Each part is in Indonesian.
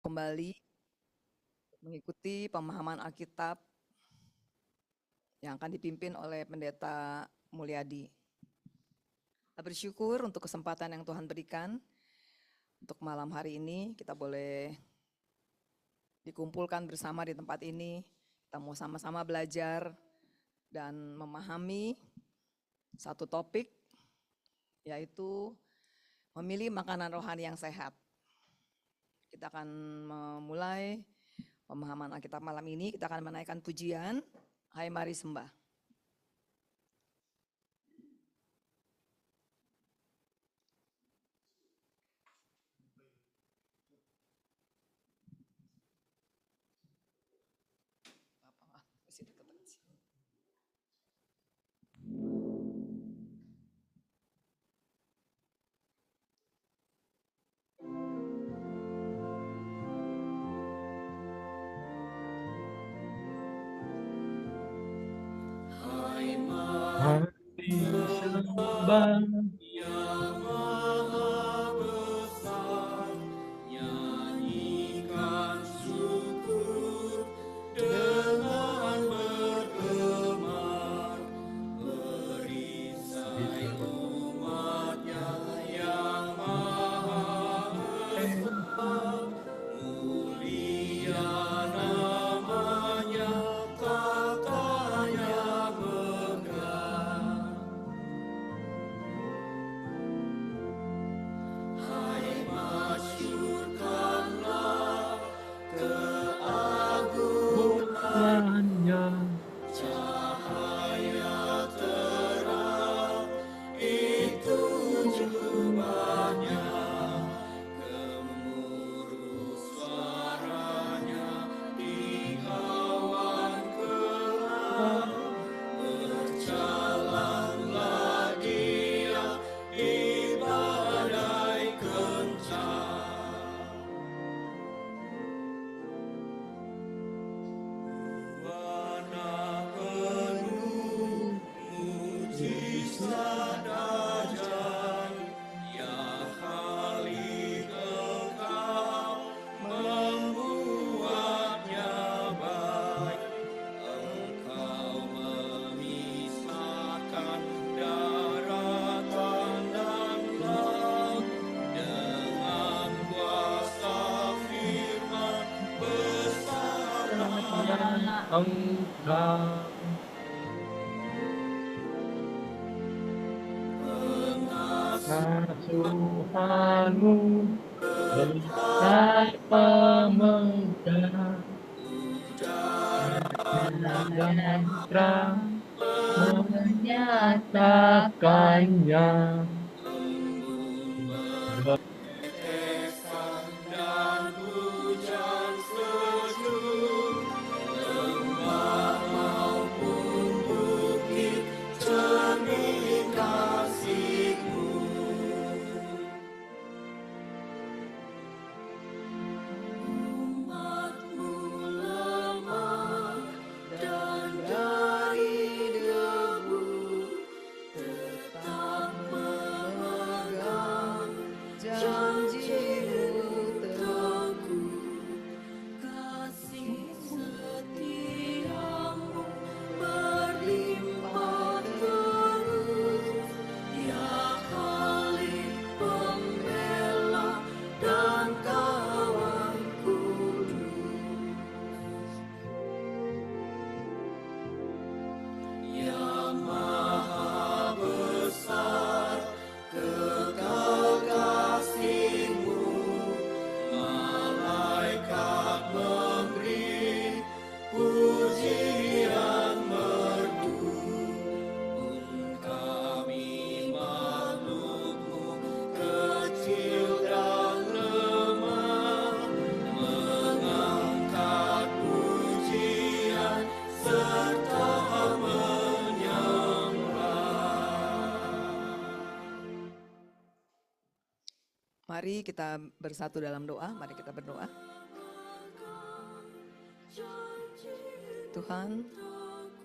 Kembali mengikuti pemahaman Alkitab yang akan dipimpin oleh Pendeta Mulyadi. Kita bersyukur untuk kesempatan yang Tuhan berikan. Untuk malam hari ini kita boleh dikumpulkan bersama di tempat ini. Kita mau sama-sama belajar dan memahami satu topik, yaitu memilih makanan rohani yang sehat. Kita akan memulai pemahaman Alkitab malam ini. Kita akan menaikkan pujian, Hai Mari Sembah. Mari sembah Yang Maha Besar, nyanyikan syukur dengan bergemar, perisai umat-Nya yang Maha Besar, mulia namanya, tahtanya megah. Hai masyurkanlah bukannya cahaya terang, itu jubahnya, gemuruh suaranya di awan gelap, berjalanlah Dia di badai kencang. Warna penuh mujizat ajaib, ya Khalik Engkau membuatnya baik. Engkau memisahkan daratan dan laut, dengan kuasa firman besarlah engkau. Tuhanmu besar pemegang dan terang menyatakannya. tetesan dan hujan sejuk, lembah maupun bukit, cermin kasih-Mu. Umat-Mu lemah dan dari debu, tetap memegang janji-Mu teguh. Kasih setia-Mu berlimpah terus, ya Khalik Pembela dan Kawan Kudus. Yang Maha Besar, kekal kasih-Mu, malaikat memberi pujian merdu. Pun kami makhluk-Mu kecil dan lemah, mengangkat pujian serta Mari kita bersatu dalam doa, mari kita berdoa. Tuhan,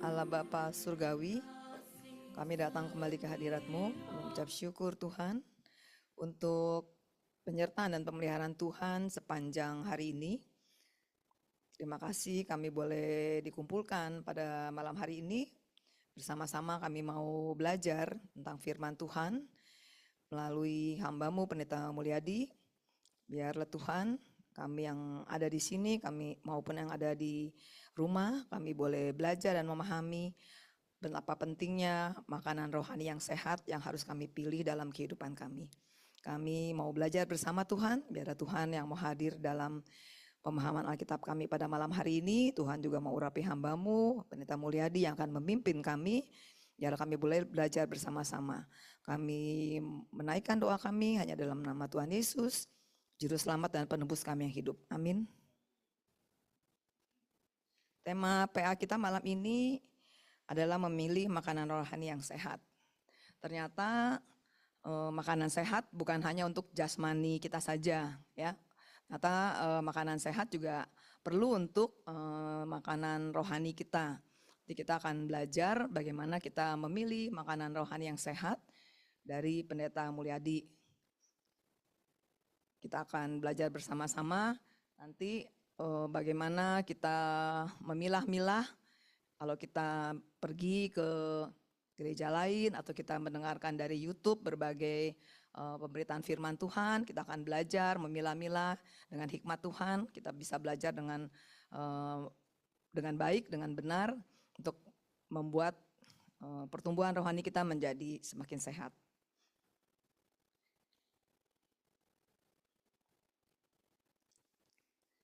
Allah Bapa Surgawi, kami datang kembali ke hadirat-Mu, mengucap syukur Tuhan untuk penyertaan dan pemeliharaan Tuhan sepanjang hari ini. Terima kasih kami boleh dikumpulkan pada malam hari ini. Bersama-sama kami mau belajar tentang firman Tuhan melalui hamba-Mu Pendeta Mulyadi. Biarlah Tuhan, kami yang ada di sini, kami maupun yang ada di rumah, kami boleh belajar dan memahami betapa pentingnya makanan rohani yang sehat yang harus kami pilih dalam kehidupan kami. Kami mau belajar bersama Tuhan, biarlah Tuhan yang mau hadir dalam pemahaman Alkitab kami pada malam hari ini. Tuhan juga mau urapi hamba-Mu, Pendeta Mulyadi yang akan memimpin kami. Biarlah kami boleh belajar bersama-sama. Kami menaikkan doa kami hanya dalam nama Tuhan Yesus, Juru Selamat dan Penebus kami yang hidup. Amin. Tema PA kita malam ini adalah memilih makanan rohani yang sehat. Ternyata makanan sehat bukan hanya untuk jasmani kita saja, ya. Ternyata makanan sehat juga perlu untuk makanan rohani kita. Jadi kita akan belajar bagaimana kita memilih makanan rohani yang sehat dari Pendeta Mulyadi. Kita akan belajar bersama-sama nanti bagaimana kita memilah-milah kalau kita pergi ke gereja lain atau kita mendengarkan dari YouTube berbagai pemberitaan firman Tuhan, kita akan belajar memilah-milah dengan hikmat Tuhan. Kita bisa belajar dengan baik, dengan benar untuk membuat pertumbuhan rohani kita menjadi semakin sehat.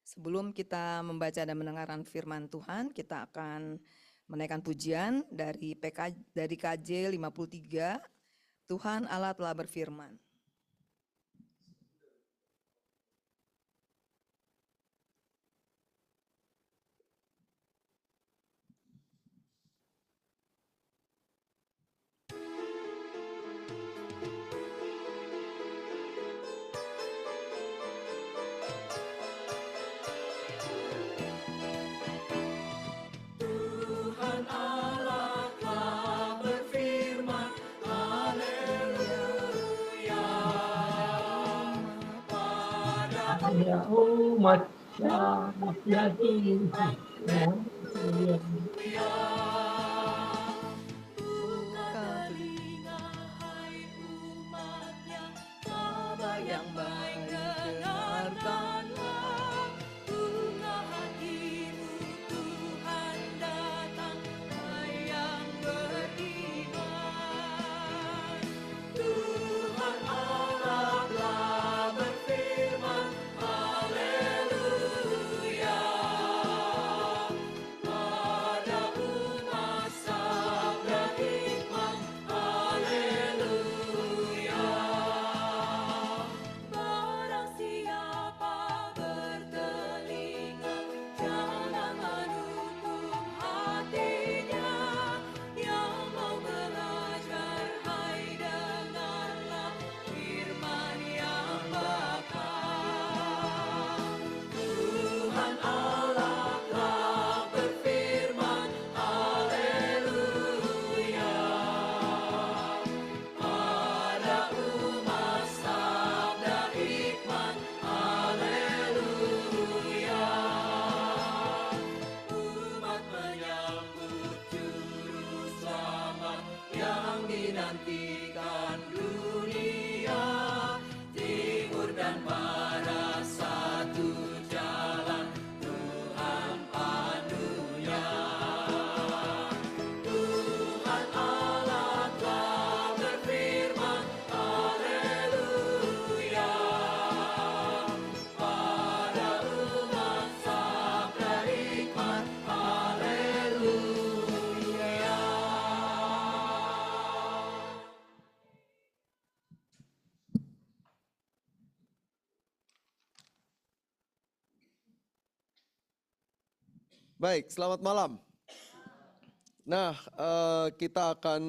Sebelum kita membaca dan mendengarkan firman Tuhan, kita akan menaikkan pujian dari KJ 53. Tuhan Allah telah berfirman. Tuhan Allah telah berfirman, haleluya. Pada Ya umat ya Tuhan. Buka telinga, hai umatnya, kabar yang baik dengarkanlah. Buka hatimu, Tuhan datang, hai yang beriman. Tuhan Allah telah berfirman, haleluya. Pada umat sabda hikmat, haleluya. Barang siapa bertelinga, jangan menutup hatinya. Yang mau belajar, hai dengarlah firman yang bakal. Tuhan Allah telah berfirman, haleluya. Pada umat sabda hikmat, haleluya. Umat menyambut juru selamat yang dinantikan dunia. Timur dan barat satu jalan, Tuhan padunya. Tuhan Allah telah berfirman, haleluya. Pada umat sabda hikmat, haleluya. Baik, selamat malam. Nah, kita akan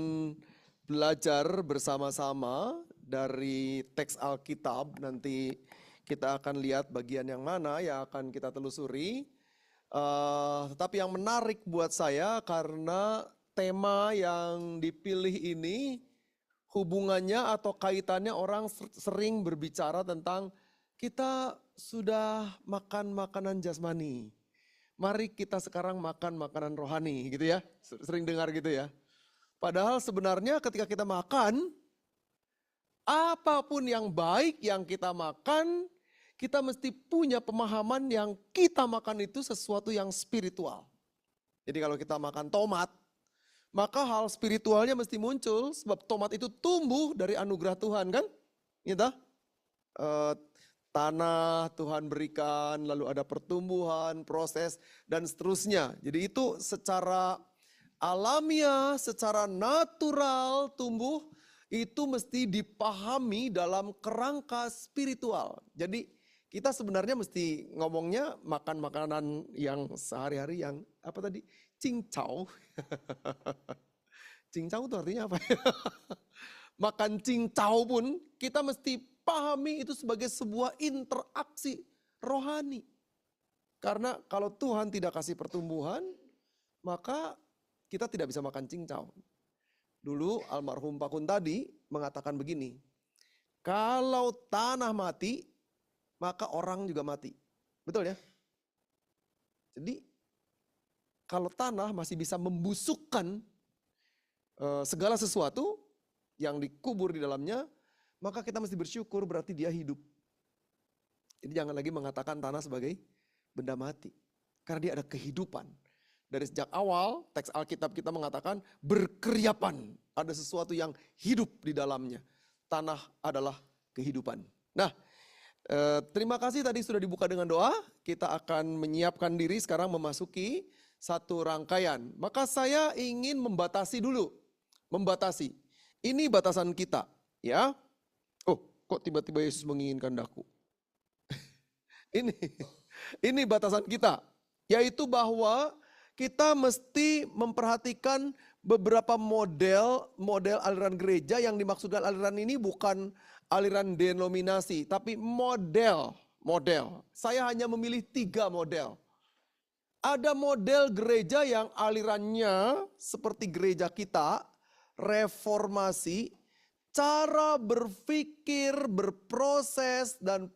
belajar bersama-sama dari teks Alkitab. Nanti kita akan lihat bagian yang mana yang akan kita telusuri. Tetapi yang menarik buat saya karena tema yang dipilih ini hubungannya atau kaitannya orang sering berbicara tentang kita sudah makan makanan jasmani. Mari kita sekarang makan makanan rohani gitu ya. Sering dengar gitu ya. Padahal sebenarnya ketika kita makan, apapun yang baik yang kita makan, kita mesti punya pemahaman yang kita makan itu sesuatu yang spiritual. Jadi kalau kita makan tomat, maka hal spiritualnya mesti muncul sebab tomat itu tumbuh dari anugerah Tuhan kan? Gitu. Tanah Tuhan berikan, lalu ada pertumbuhan, proses dan seterusnya. Jadi itu secara alamiah, secara natural tumbuh itu mesti dipahami dalam kerangka spiritual. Jadi kita sebenarnya mesti ngomongnya makan makanan yang sehari-hari yang apa tadi? Cincau. Cincau itu artinya apa? Makan cincau pun kita mesti pahami itu sebagai sebuah interaksi rohani. Karena kalau Tuhan tidak kasih pertumbuhan, maka kita tidak bisa makan cincau. Dulu almarhum Pak Kun tadi mengatakan begini, kalau tanah mati, maka orang juga mati. Betul ya? Jadi kalau tanah masih bisa membusukkan segala sesuatu yang dikubur di dalamnya, maka kita mesti bersyukur berarti dia hidup. Jadi jangan lagi mengatakan tanah sebagai benda mati. Karena dia ada kehidupan. Dari sejak awal teks Alkitab kita mengatakan berkeriapan. Ada sesuatu yang hidup di dalamnya. Tanah adalah kehidupan. Nah, terima kasih tadi sudah dibuka dengan doa. Kita akan menyiapkan diri sekarang memasuki satu rangkaian. Maka saya ingin membatasi dulu. Membatasi. Ini batasan kita. Ya. Oh, kok tiba-tiba Yesus menginginkan daku? Ini batasan kita. Yaitu bahwa kita mesti memperhatikan beberapa model aliran gereja. Yang dimaksudkan aliran ini bukan aliran denominasi, tapi model. Saya hanya memilih 3 model. Ada model gereja yang alirannya seperti gereja kita, reformasi, cara berpikir, berproses, dan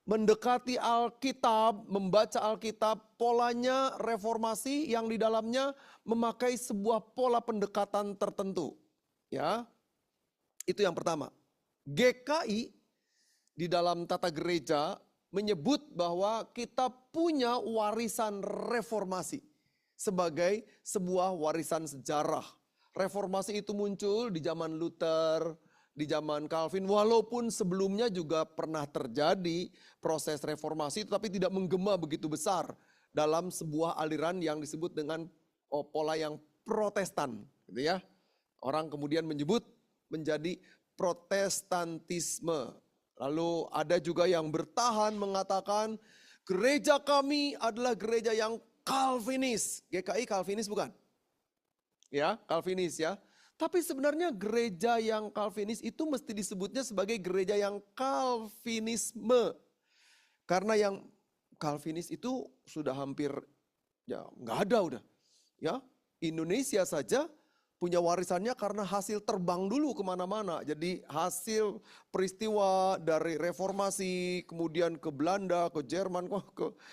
mendekati Alkitab, membaca Alkitab, polanya reformasi yang di dalamnya memakai sebuah pola pendekatan tertentu. Ya, itu yang pertama. GKI di dalam tata gereja menyebut bahwa kita punya warisan reformasi sebagai sebuah warisan sejarah. Reformasi itu muncul di zaman Luther, di zaman Calvin, walaupun sebelumnya juga pernah terjadi proses reformasi, tetapi tidak menggema begitu besar dalam sebuah aliran yang disebut dengan pola yang Protestan, gitu ya. Orang kemudian menyebut menjadi Protestantisme. Lalu ada juga yang bertahan mengatakan gereja kami adalah gereja yang Calvinis. GKI Calvinis bukan? Ya, Calvinis ya. Tapi sebenarnya gereja yang Calvinis itu mesti disebutnya sebagai gereja yang Calvinisme. Karena yang Calvinis itu sudah hampir ya nggak ada udah. Ya, Indonesia saja punya warisannya karena hasil terbang dulu kemana-mana. Jadi hasil peristiwa dari reformasi, kemudian ke Belanda, ke Jerman,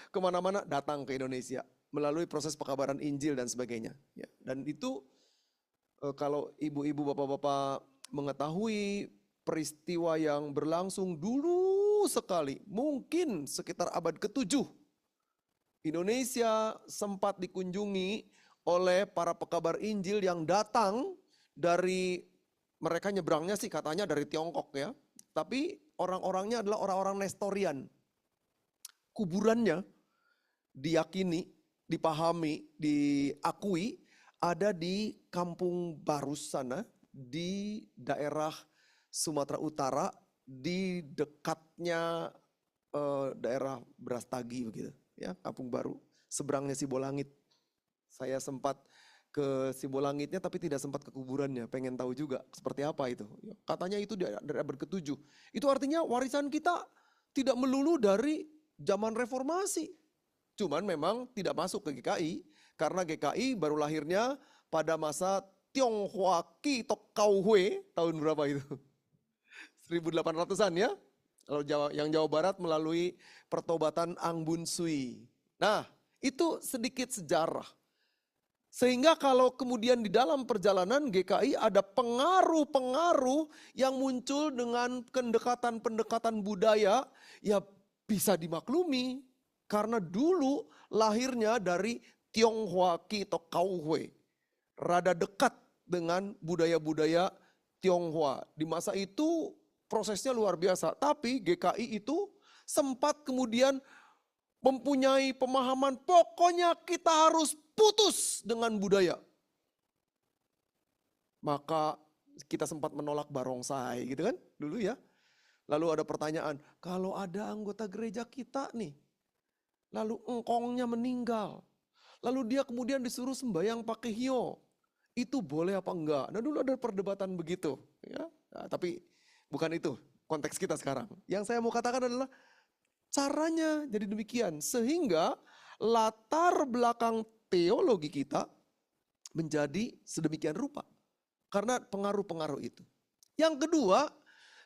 kemana-mana datang ke Indonesia. Melalui proses pekabaran Injil dan sebagainya. Ya, dan itu kalau ibu-ibu, bapak-bapak mengetahui peristiwa yang berlangsung dulu sekali, mungkin sekitar abad ke-7, Indonesia sempat dikunjungi oleh para pekabar Injil yang datang dari, mereka nyebrangnya sih katanya dari Tiongkok ya, tapi orang-orangnya adalah orang-orang Nestorian. Kuburannya diyakini, dipahami, diakui ada di Kampung Baru sana, di daerah Sumatera Utara, di dekatnya daerah Brastagi begitu, ya, Kampung Baru, seberangnya Sibolangit. Saya sempat ke Sibolangitnya tapi tidak sempat ke kuburannya, pengen tahu juga seperti apa itu. Katanya itu dari abad ke-7. Itu artinya warisan kita tidak melulu dari zaman reformasi. Cuman memang tidak masuk ke GKI, karena GKI baru lahirnya pada masa Tionghoa Ki Tok Kau Hue, tahun berapa itu? 1800-an ya. Kalau yang Jawa Barat melalui pertobatan Anggun Sui. Nah, itu sedikit sejarah. Sehingga kalau kemudian di dalam perjalanan GKI ada pengaruh-pengaruh yang muncul dengan pendekatan-pendekatan budaya, ya bisa dimaklumi. Karena dulu lahirnya dari Tionghoa Ki atau Kauhue. Rada dekat dengan budaya-budaya Tionghoa. Di masa itu prosesnya luar biasa. Tapi GKI itu sempat kemudian mempunyai pemahaman pokoknya kita harus putus dengan budaya. Maka kita sempat menolak barongsai gitu kan dulu ya. Lalu ada pertanyaan, kalau ada anggota gereja kita nih, lalu engkongnya meninggal. Lalu dia kemudian disuruh sembahyang pakai hio. Itu boleh apa enggak? Nah dulu ada perdebatan begitu. Ya. Nah, tapi bukan itu konteks kita sekarang. Yang saya mau katakan adalah caranya jadi demikian. Sehingga latar belakang teologi kita menjadi sedemikian rupa. Karena pengaruh-pengaruh itu. Yang kedua,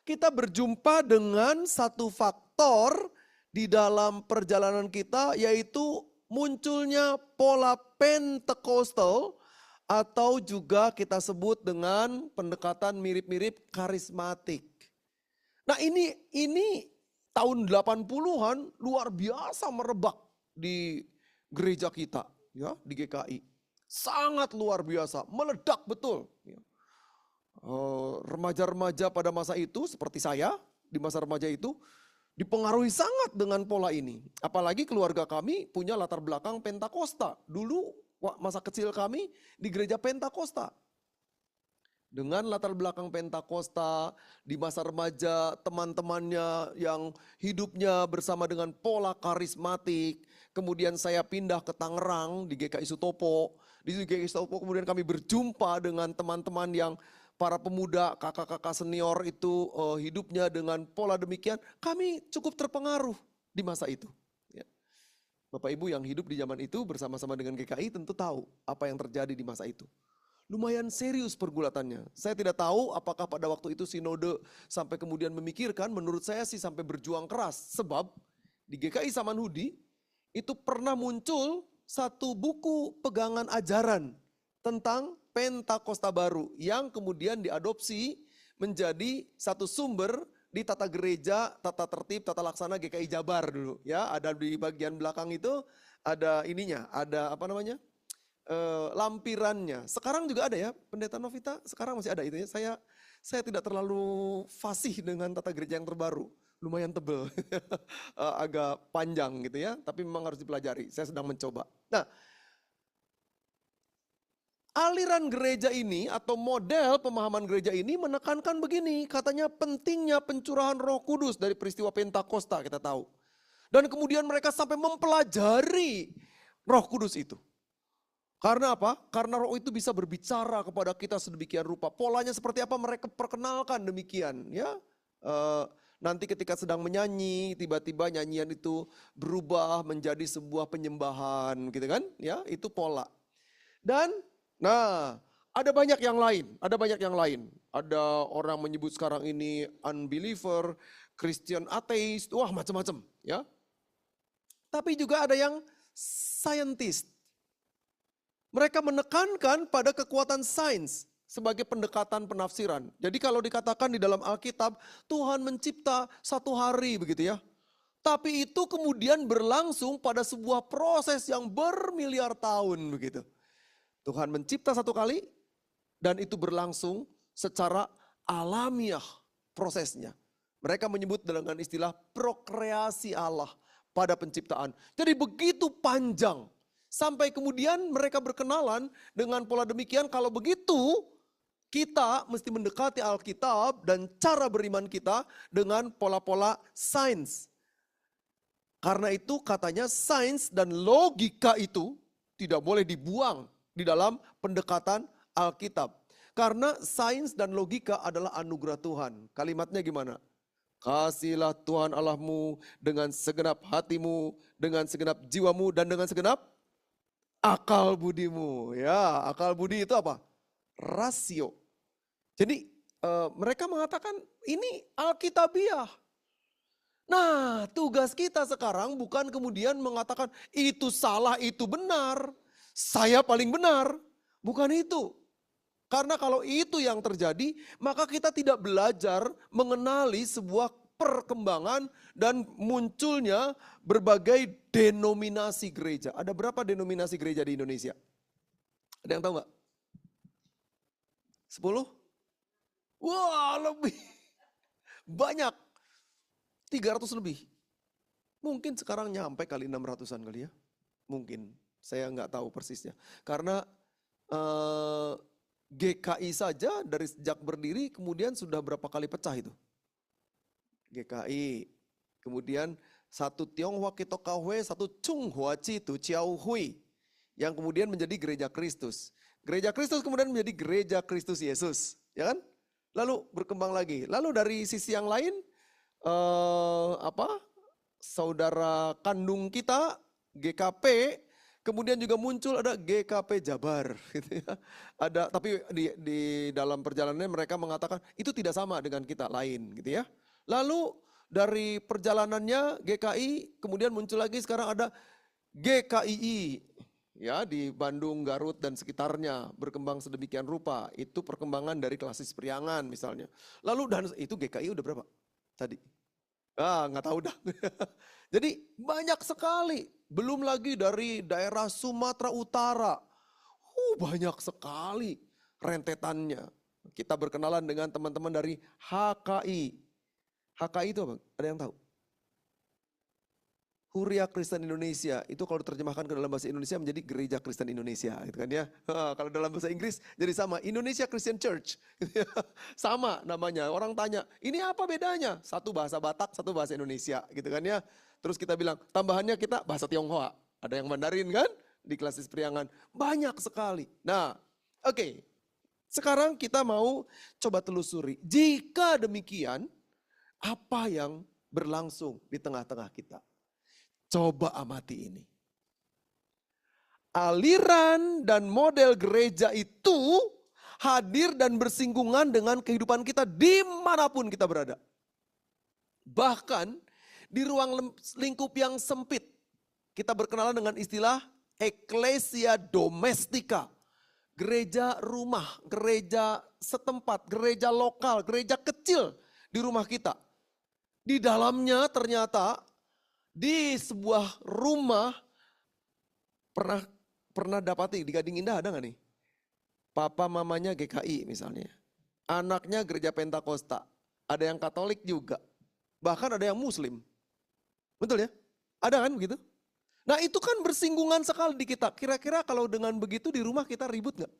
kita berjumpa dengan satu faktor di dalam perjalanan kita, yaitu munculnya pola Pentekostal atau juga kita sebut dengan pendekatan mirip-mirip karismatik. Nah ini tahun 80-an luar biasa merebak di gereja kita, ya, di GKI. Sangat luar biasa, meledak betul. Ya. Remaja-remaja pada masa itu seperti saya di masa remaja itu dipengaruhi sangat dengan pola ini. Apalagi keluarga kami punya latar belakang Pentakosta. Dulu masa kecil kami di gereja Pentakosta. Dengan latar belakang Pentakosta, di masa remaja teman-temannya yang hidupnya bersama dengan pola karismatik. Kemudian saya pindah ke Tangerang di GKI Sutopo. Di GKI Sutopo kemudian kami berjumpa dengan teman-teman yang para pemuda, kakak-kakak senior itu hidupnya dengan pola demikian. Kami cukup terpengaruh di masa itu. Ya. Bapak Ibu yang hidup di zaman itu bersama-sama dengan GKI tentu tahu apa yang terjadi di masa itu. Lumayan serius pergulatannya. Saya tidak tahu apakah pada waktu itu sinode sampai kemudian memikirkan, menurut saya sih sampai berjuang keras. Sebab di GKI Samanhudi itu pernah muncul satu buku pegangan ajaran tentang Pentakosta baru yang kemudian diadopsi menjadi satu sumber di tata gereja, tata tertib, tata laksana GKI Jabar dulu. Ya, ada di bagian belakang itu ada ininya, ada apa namanya? Lampirannya. Sekarang juga ada ya, Pendeta Novita, sekarang masih ada itu ya. Saya tidak terlalu fasih dengan tata gereja yang terbaru. Lumayan tebel, agak panjang gitu ya, tapi memang harus dipelajari. Saya sedang mencoba. Nah, aliran gereja ini atau model pemahaman gereja ini menekankan begini, katanya pentingnya pencurahan Roh Kudus dari peristiwa Pentakosta kita tahu. Dan kemudian mereka sampai mempelajari Roh Kudus itu. Karena apa? Karena Roh itu bisa berbicara kepada kita sedemikian rupa. Polanya seperti apa mereka perkenalkan demikian, ya. Nanti ketika sedang menyanyi, tiba-tiba nyanyian itu berubah menjadi sebuah penyembahan, gitu kan? Ya, itu pola. Dan nah, ada banyak yang lain, Ada orang menyebut sekarang ini unbeliever, Christian atheist, wah macam-macam, ya. Tapi juga ada yang scientist. Mereka menekankan pada kekuatan sains sebagai pendekatan penafsiran. Jadi kalau dikatakan di dalam Alkitab, Tuhan mencipta satu hari begitu ya. Tapi itu kemudian berlangsung pada sebuah proses yang bermiliar tahun begitu. Tuhan mencipta satu kali dan itu berlangsung secara alamiah prosesnya. Mereka menyebut dengan istilah prokreasi Allah pada penciptaan. Jadi begitu panjang. Sampai kemudian mereka berkenalan dengan pola demikian, kalau begitu kita mesti mendekati Alkitab dan cara beriman kita dengan pola-pola sains. Karena itu katanya sains dan logika itu tidak boleh dibuang di dalam pendekatan Alkitab. Karena sains dan logika adalah anugerah Tuhan. Kalimatnya gimana? Kasihlah Tuhan Allahmu dengan segenap hatimu, dengan segenap jiwamu, dan dengan segenap akal budimu. Ya, akal budi itu apa? Rasio. Jadi mereka mengatakan ini Alkitabiah. Nah, tugas kita sekarang bukan kemudian mengatakan itu salah, itu benar. Saya paling benar. Bukan itu. Karena kalau itu yang terjadi, maka kita tidak belajar mengenali sebuah perkembangan dan munculnya berbagai denominasi gereja. Ada berapa denominasi gereja di Indonesia? Ada yang tahu nggak? 10? Wah, lebih. Banyak. 300 lebih. Mungkin sekarang nyampe kali 600-an kali ya. Mungkin. Saya nggak tahu persisnya. Karena GKI saja dari sejak berdiri kemudian sudah berapa kali pecah itu. GKI. Kemudian satu Tionghoa Kitokahwe, satu Chunghua Citu Chiao Hui. Yang kemudian menjadi gereja Kristus. Gereja Kristus kemudian menjadi gereja Kristus Yesus. Ya kan? Lalu berkembang lagi. Lalu dari sisi yang lain, saudara kandung kita GKP, kemudian juga muncul ada GKP Jabar, gitu ya. Ada, tapi di dalam perjalanannya mereka mengatakan itu tidak sama dengan kita lain, gitu ya. Lalu dari perjalanannya GKI, kemudian muncul lagi sekarang ada GKII, ya di Bandung, Garut dan sekitarnya berkembang sedemikian rupa. Itu perkembangan dari Klasis Priangan misalnya. Lalu dan itu GKI udah berapa tadi? Nggak tahu dah. Jadi banyak sekali. Belum lagi dari daerah Sumatera Utara. Banyak sekali rentetannya. Kita berkenalan dengan teman-teman dari HKI. HKI itu apa? Ada yang tahu? Huria Kristen Indonesia, itu kalau diterjemahkan ke dalam bahasa Indonesia menjadi Gereja Kristen Indonesia, gitu kan ya. Kalau dalam bahasa Inggris jadi sama, Indonesia Christian Church, gitu ya. Sama namanya. Orang tanya, ini apa bedanya? Satu bahasa Batak, satu bahasa Indonesia, gitu kan ya. Terus kita bilang, tambahannya kita bahasa Tionghoa. Ada yang Mandarin kan di Klasis Priangan, banyak sekali. Nah, oke. Sekarang kita mau coba telusuri. Jika demikian, apa yang berlangsung di tengah-tengah kita? Coba amati ini. Aliran dan model gereja itu hadir dan bersinggungan dengan kehidupan kita dimanapun kita berada. Bahkan di ruang lingkup yang sempit, kita berkenalan dengan istilah Ecclesia Domestika. Gereja rumah, gereja setempat, gereja lokal, gereja kecil di rumah kita. Di dalamnya ternyata di sebuah rumah, pernah dapati di Gading Indah ada nggak nih? Papa mamanya GKI misalnya. Anaknya gereja Pentakosta. Ada yang Katolik juga. Bahkan ada yang Muslim. Betul ya? Ada kan begitu? Nah itu kan bersinggungan sekali di kita. Kira-kira kalau dengan begitu di rumah kita ribut nggak?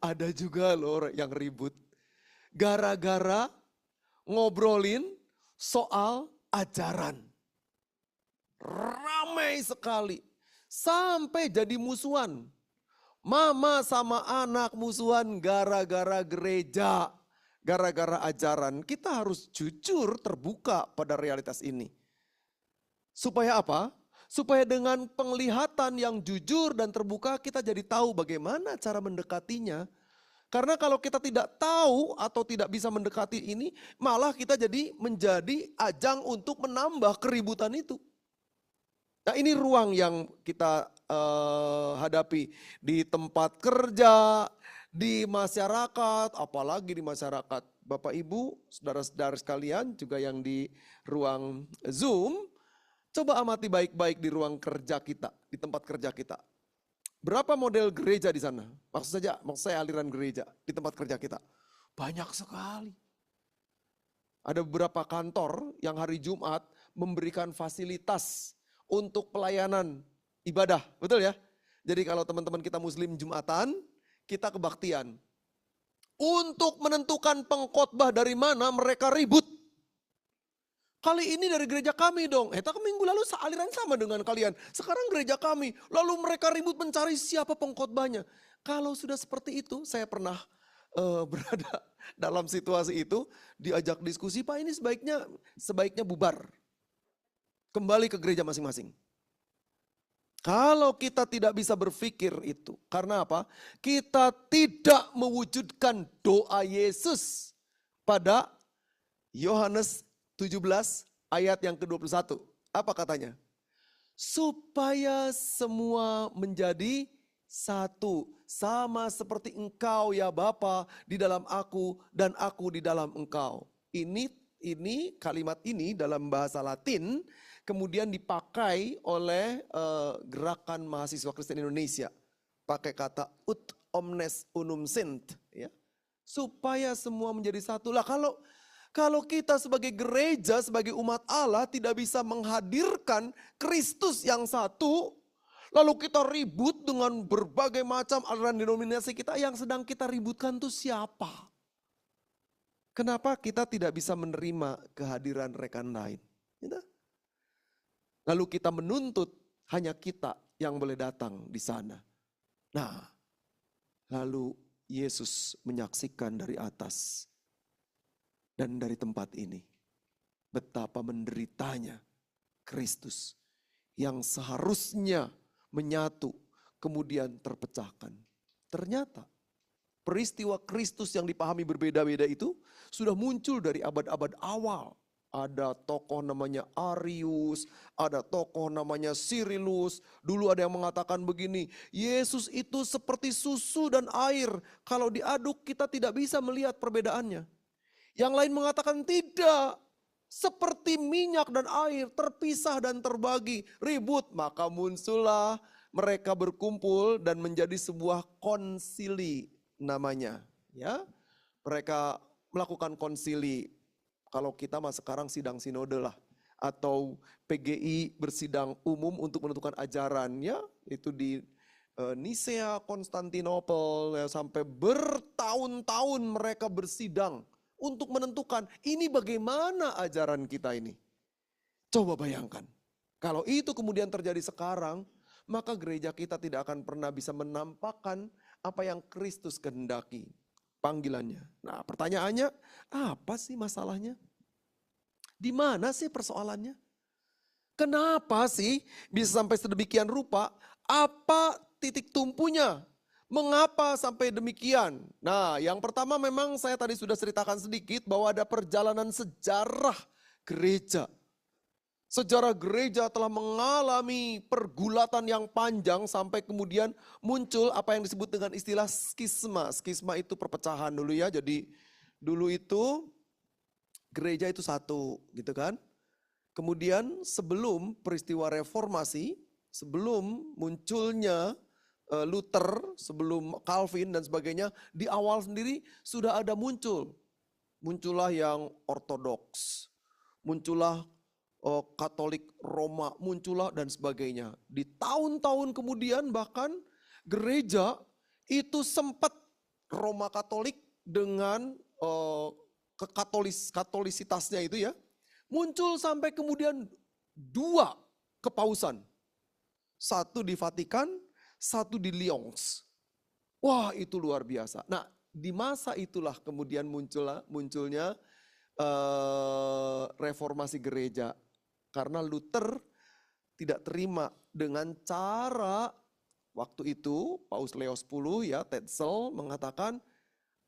Ada juga loh yang ribut. Gara-gara ngobrolin soal ajaran. Ramai sekali. Sampai jadi musuhan. Mama sama anak musuhan gara-gara gereja. Gara-gara ajaran. Kita harus jujur terbuka pada realitas ini. Supaya apa? Supaya dengan penglihatan yang jujur dan terbuka kita jadi tahu bagaimana cara mendekatinya. Karena kalau kita tidak tahu atau tidak bisa mendekati ini, malah kita jadi menjadi ajang untuk menambah keributan itu. Nah ini ruang yang kita hadapi di tempat kerja, di masyarakat, apalagi di masyarakat. Bapak Ibu, saudara-saudara sekalian juga yang di ruang Zoom, coba amati baik-baik di ruang kerja kita, di tempat kerja kita. Berapa model gereja di sana? Maksud saya aliran gereja di tempat kerja kita. Banyak sekali. Ada beberapa kantor yang hari Jumat memberikan fasilitas untuk pelayanan ibadah. Betul ya? Jadi kalau teman-teman kita Muslim Jumatan, kita kebaktian. Untuk menentukan pengkhotbah dari mana mereka ribut. Kali ini dari gereja kami dong. Minggu lalu aliran sama dengan kalian. Sekarang gereja kami. Lalu mereka ribut mencari siapa pengkhotbahnya. Kalau sudah seperti itu, saya pernah berada dalam situasi itu. Diajak diskusi, Pak ini sebaiknya bubar. Kembali ke gereja masing-masing. Kalau kita tidak bisa berpikir itu. Karena apa? Kita tidak mewujudkan doa Yesus pada Yohanes 17 ayat yang ke-21. Apa katanya? Supaya semua menjadi satu, sama seperti engkau ya Bapa di dalam aku dan aku di dalam engkau. Ini kalimat ini dalam bahasa Latin kemudian dipakai oleh gerakan mahasiswa Kristen Indonesia. Pakai kata ut omnes unum sint, ya. Supaya semua menjadi satu. Lah kalau kita sebagai gereja, sebagai umat Allah tidak bisa menghadirkan Kristus yang satu, lalu kita ribut dengan berbagai macam aliran denominasi kita, yang sedang kita ributkan itu siapa? Kenapa kita tidak bisa menerima kehadiran rekan lain? Gitu? Lalu kita menuntut hanya kita yang boleh datang di sana. Nah, lalu Yesus menyaksikan dari atas dan dari tempat ini betapa menderitanya Kristus yang seharusnya menyatu kemudian terpecahkan. Ternyata peristiwa Kristus yang dipahami berbeda-beda itu sudah muncul dari abad-abad awal. Ada tokoh namanya Arius, ada tokoh namanya Cyrillus. Dulu ada yang mengatakan begini, Yesus itu seperti susu dan air. Kalau diaduk kita tidak bisa melihat perbedaannya. Yang lain mengatakan tidak, seperti minyak dan air terpisah dan terbagi. Ribut, maka muncullah mereka berkumpul dan menjadi sebuah konsili namanya. Ya, mereka melakukan konsili. Kalau kita mah sekarang sidang sinode lah, atau PGI bersidang umum untuk menentukan ajaran, ya itu di Nisea, Konstantinopel, ya, sampai bertahun-tahun mereka bersidang untuk menentukan ini bagaimana ajaran kita ini. Coba bayangkan, kalau itu kemudian terjadi sekarang, maka gereja kita tidak akan pernah bisa menampakkan apa yang Kristus kehendaki. Panggilannya. Nah, pertanyaannya, apa sih masalahnya? Di mana sih persoalannya? Kenapa sih bisa sampai sedemikian rupa? Apa titik tumpunya? Mengapa sampai demikian? Nah, yang pertama memang saya tadi sudah ceritakan sedikit bahwa ada perjalanan sejarah gereja. Sejarah gereja telah mengalami pergulatan yang panjang sampai kemudian muncul apa yang disebut dengan istilah skisma. Skisma itu perpecahan dulu ya. Jadi dulu itu gereja itu satu gitu kan. Kemudian sebelum peristiwa reformasi, sebelum munculnya Luther, sebelum Calvin dan sebagainya, di awal sendiri sudah ada muncullah yang ortodoks, muncullah Katolik Roma, muncullah dan sebagainya. Di tahun-tahun kemudian bahkan gereja itu sempat Roma Katolik dengan katolisitasnya itu ya, muncul sampai kemudian 2 kepausan. Satu di Vatikan, satu di Lyons. Wah, itu luar biasa. Nah, di masa itulah kemudian munculnya reformasi gereja. Karena Luther tidak terima dengan cara waktu itu Paus Leo X ya, Tetzel mengatakan,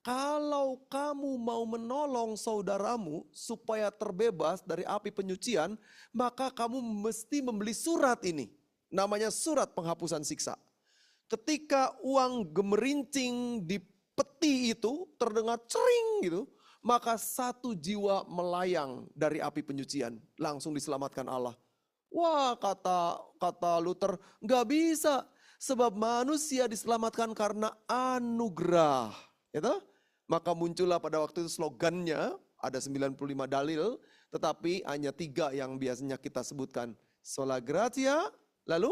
kalau kamu mau menolong saudaramu supaya terbebas dari api penyucian, maka kamu mesti membeli surat ini. Namanya surat penghapusan siksa. Ketika uang gemerincing di peti itu terdengar cering gitu, maka 1 jiwa melayang dari api penyucian, langsung diselamatkan Allah. Wah, kata Luther, nggak bisa, sebab manusia diselamatkan karena anugerah. Gitu? Maka muncullah pada waktu itu slogannya, ada 95 dalil, tetapi hanya 3 yang biasanya kita sebutkan. Sola gratia, lalu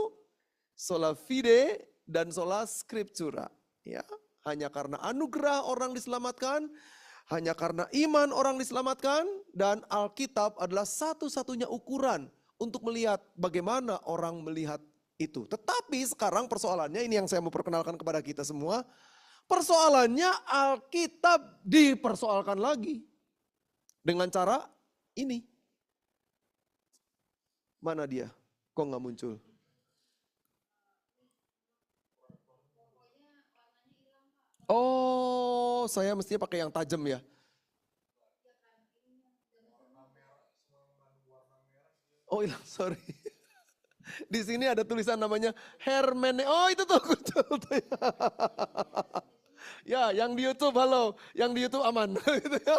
sola fide, dan sola scriptura. Ya, hanya karena anugerah orang diselamatkan, hanya karena iman orang diselamatkan, dan Alkitab adalah satu-satunya ukuran untuk melihat bagaimana orang melihat itu. Tetapi sekarang persoalannya, ini yang saya mau perkenalkan kepada kita semua, persoalannya Alkitab dipersoalkan lagi. Dengan cara ini. Mana dia? Kok nggak muncul? Oh, saya mestinya pakai yang tajam ya. Oh hilang, sorry. Di sini ada tulisan namanya Oh itu tuh muncul tuh ya. Ya, yang di YouTube halo, yang di YouTube aman. Gitu ya.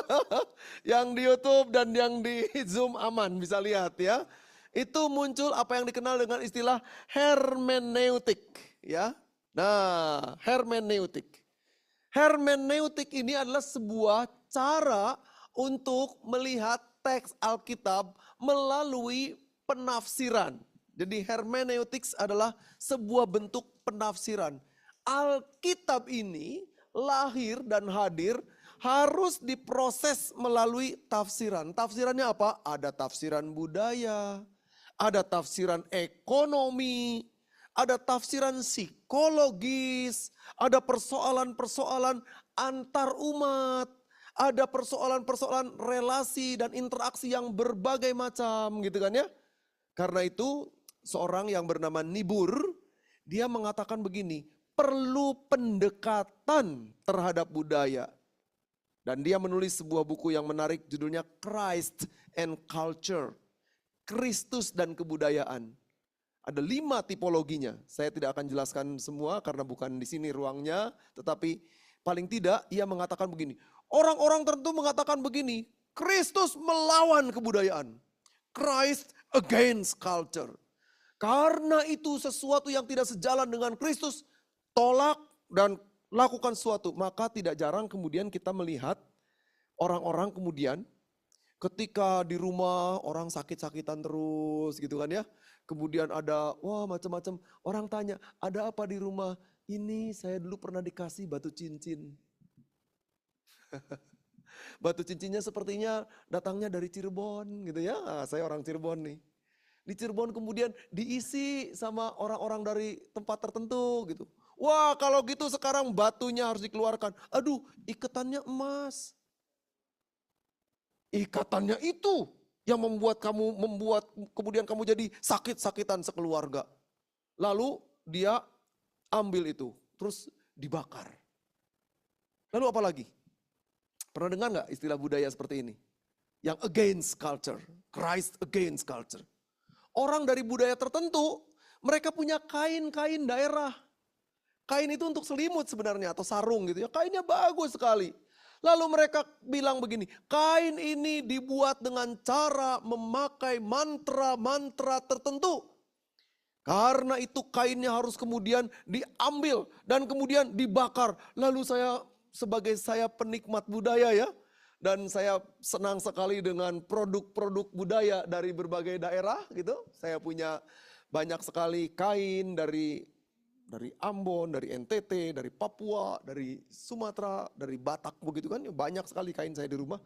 Yang di YouTube dan yang di Zoom aman, bisa lihat ya. Itu muncul apa yang dikenal dengan istilah hermeneutik ya. Nah, hermeneutik. Hermeneutik ini adalah sebuah cara untuk melihat teks Alkitab melalui penafsiran. Jadi hermeneutics adalah sebuah bentuk penafsiran. Alkitab ini lahir dan hadir harus diproses melalui tafsiran. Tafsirannya apa? Ada tafsiran budaya, ada tafsiran ekonomi, ada tafsiran psikologis, ada persoalan-persoalan antar umat, ada persoalan-persoalan relasi dan interaksi yang berbagai macam gitu kan ya. Karena itu seorang yang bernama Nibur, dia mengatakan begini, perlu pendekatan terhadap budaya. Dan dia menulis sebuah buku yang menarik judulnya Christ and Culture. Kristus dan kebudayaan. Ada 5 tipologinya. Saya tidak akan jelaskan semua karena bukan di sini ruangnya. Tetapi paling tidak ia mengatakan begini. Orang-orang tertentu mengatakan begini. Kristus melawan kebudayaan. Christ against culture. Karena itu sesuatu yang tidak sejalan dengan Kristus. Tolak dan lakukan sesuatu. Maka tidak jarang kemudian kita melihat orang-orang kemudian ketika di rumah orang sakit-sakitan terus gitu kan ya. Kemudian ada wah macam-macam orang tanya ada apa di rumah? Ini saya dulu pernah dikasih batu cincin. Batu cincinnya sepertinya datangnya dari Cirebon gitu ya. Nah, saya orang Cirebon nih. Di Cirebon kemudian diisi sama orang-orang dari tempat tertentu gitu. Wah kalau gitu sekarang batunya harus dikeluarkan. Aduh ikatannya emas. Ikatannya itu yang membuat kemudian kamu jadi sakit-sakitan sekeluarga. Lalu dia ambil itu, terus dibakar. Lalu apa lagi? Pernah dengar nggak istilah budaya seperti ini? Yang against culture, Christ against culture. Orang dari budaya tertentu, mereka punya kain-kain daerah. Kain itu untuk selimut sebenarnya atau sarung gitu ya. Kainnya bagus sekali. Lalu mereka bilang begini, kain ini dibuat dengan cara memakai mantra-mantra tertentu. Karena itu kainnya harus kemudian diambil dan kemudian dibakar. Lalu saya penikmat budaya ya. Dan saya senang sekali dengan produk-produk budaya dari berbagai daerah gitu. Saya punya banyak sekali kain dari Ambon, dari NTT, dari Papua, dari Sumatera, dari Batak begitu kan. Banyak sekali kain saya di rumah.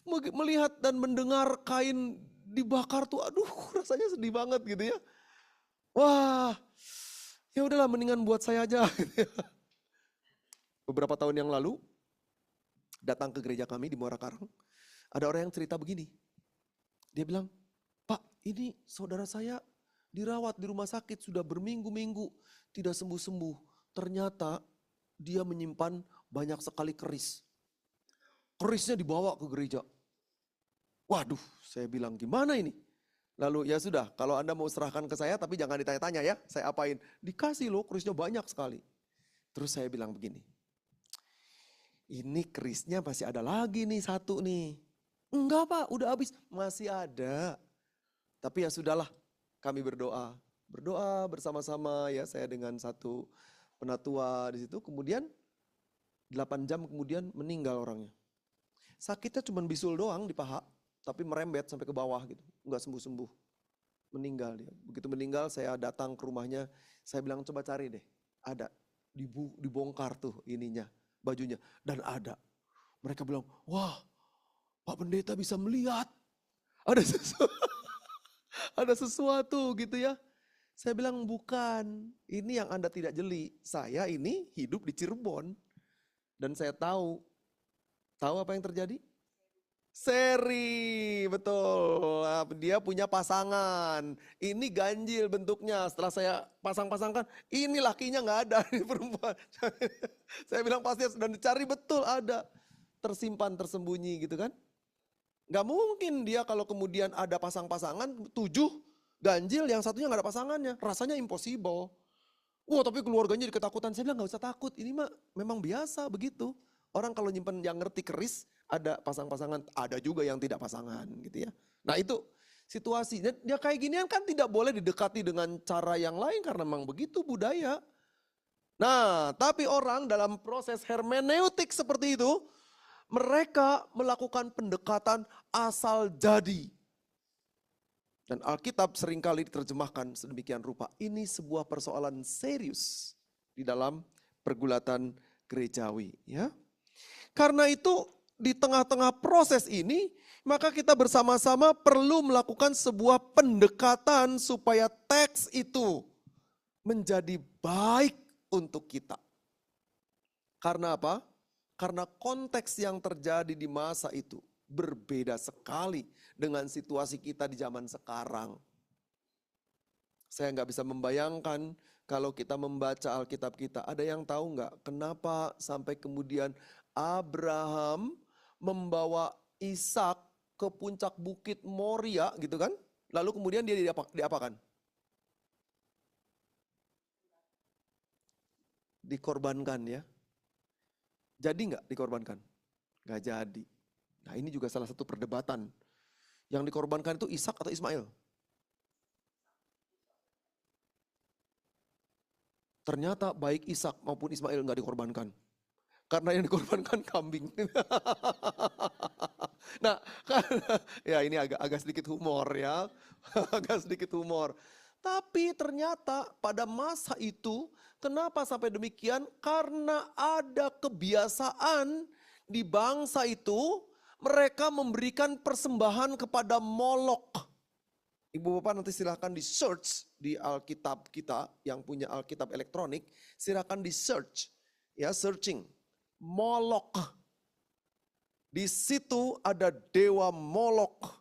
Melihat dan mendengar kain dibakar tuh aduh rasanya sedih banget gitu ya. Wah ya udahlah mendingan buat saya aja. Beberapa tahun yang lalu datang ke gereja kami di Muara Karang. Ada orang yang cerita begini. Dia bilang, Pak ini saudara saya dirawat di rumah sakit sudah berminggu-minggu. Tidak sembuh-sembuh. Ternyata dia menyimpan banyak sekali keris. Kerisnya dibawa ke gereja. Waduh, saya bilang gimana ini? Lalu ya sudah, kalau Anda mau serahkan ke saya tapi jangan ditanya-tanya ya, saya apain? Dikasih loh, kerisnya banyak sekali. Terus saya bilang begini. Ini kerisnya masih ada lagi nih satu nih. Enggak Pak, udah habis. Masih ada. Tapi ya sudahlah, kami berdoa. Berdoa bersama-sama ya saya dengan satu penatua di situ. Kemudian 8 jam kemudian meninggal orangnya. Sakitnya cuma bisul doang di paha. Tapi merembet sampai ke bawah gitu. Enggak sembuh-sembuh. Meninggal dia. Begitu meninggal saya datang ke rumahnya. Saya bilang coba cari deh. Ada. Dibongkar tuh ininya. Bajunya. Dan ada. Mereka bilang wah Pak Pendeta bisa melihat. Ada sesuatu gitu ya. Saya bilang bukan, ini yang Anda tidak jeli. Saya ini hidup di Cirebon. Dan saya tahu apa yang terjadi? Seri, betul. Dia punya pasangan. Ini ganjil bentuknya. Setelah saya pasang-pasangkan, ini lakinya nggak ada di perempuan. Saya bilang pasti dan dicari betul ada. Tersimpan, tersembunyi gitu kan. Nggak mungkin dia kalau kemudian ada pasang-pasangan, 7 ganjil, yang satunya nggak ada pasangannya. Rasanya impossible. Wah tapi keluarganya jadi ketakutan. Saya bilang nggak usah takut, ini mah memang biasa begitu. Orang kalau nyimpen yang ngerti keris, ada pasang-pasangan, ada juga yang tidak pasangan gitu ya. Nah itu situasi. Dan ya kayak ginian kan tidak boleh didekati dengan cara yang lain karena memang begitu budaya. Nah tapi orang dalam proses hermeneutik seperti itu, mereka melakukan pendekatan asal jadi. Dan Alkitab seringkali diterjemahkan sedemikian rupa. Ini sebuah persoalan serius di dalam pergulatan gerejawi. Ya. Karena itu di tengah-tengah proses ini, maka kita bersama-sama perlu melakukan sebuah pendekatan supaya teks itu menjadi baik untuk kita. Karena apa? Karena konteks yang terjadi di masa itu berbeda sekali dengan situasi kita di zaman sekarang. Saya nggak bisa membayangkan kalau kita membaca Alkitab kita. Ada yang tahu nggak kenapa sampai kemudian Abraham membawa Ishak ke puncak bukit Moria gitu kan? Lalu kemudian dia diapakan? Dikorbankan ya. Jadi nggak dikorbankan? Nggak jadi. Nah ini juga salah satu perdebatan. Yang dikorbankan itu Ishak atau Ismail? Ternyata baik Ishak maupun Ismail nggak dikorbankan. Karena yang dikorbankan kambing. Nah, ya ini agak sedikit humor ya. Agak sedikit humor. Tapi ternyata pada masa itu, kenapa sampai demikian? Karena ada kebiasaan di bangsa itu, mereka memberikan persembahan kepada Molok. Ibu bapak nanti silahkan di search di Alkitab kita, yang punya Alkitab elektronik, silahkan di search, ya searching. Molok. Di situ ada dewa Molok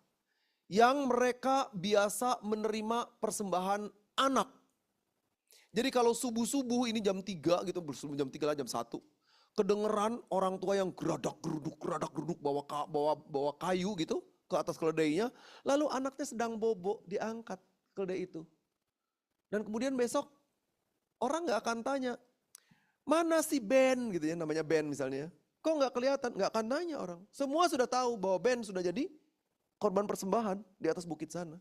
yang mereka biasa menerima persembahan anak. Jadi kalau subuh-subuh ini jam 3 gitu, jam 3 lah jam 1. Kedengeran orang tua yang geradak geruduk bawa kayu gitu ke atas keledainya. Lalu anaknya sedang bobo, diangkat keledai itu. Dan kemudian besok orang gak akan tanya, mana si Ben gitu ya, namanya Ben misalnya. Kok gak kelihatan? Gak akan nanya orang. Semua sudah tahu bahwa Ben sudah jadi korban persembahan di atas bukit sana.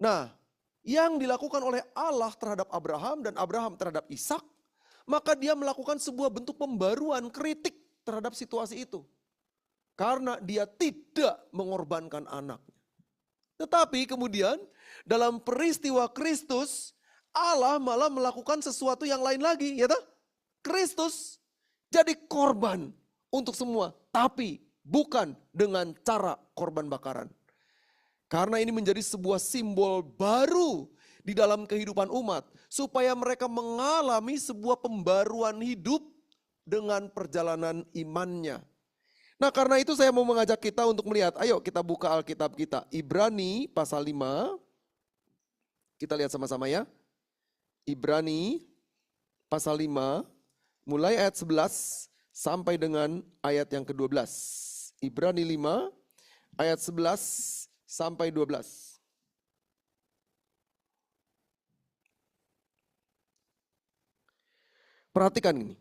Nah, yang dilakukan oleh Allah terhadap Abraham dan Abraham terhadap Ishak, maka dia melakukan sebuah bentuk pembaruan kritik terhadap situasi itu. Karena dia tidak mengorbankan anaknya. Tetapi kemudian dalam peristiwa Kristus, Allah malah melakukan sesuatu yang lain lagi. Ya toh? Kristus jadi korban untuk semua. Tapi bukan dengan cara korban bakaran. Karena ini menjadi sebuah simbol baru di dalam kehidupan umat. Supaya mereka mengalami sebuah pembaruan hidup dengan perjalanan imannya. Nah karena itu saya mau mengajak kita untuk melihat. Ayo kita buka Alkitab kita. Ibrani pasal 5. Kita lihat sama-sama ya. Ibrani pasal 5. Mulai ayat 11 sampai dengan ayat yang ke-12. Ibrani 5 ayat 11 sampai 12. Perhatikan ini.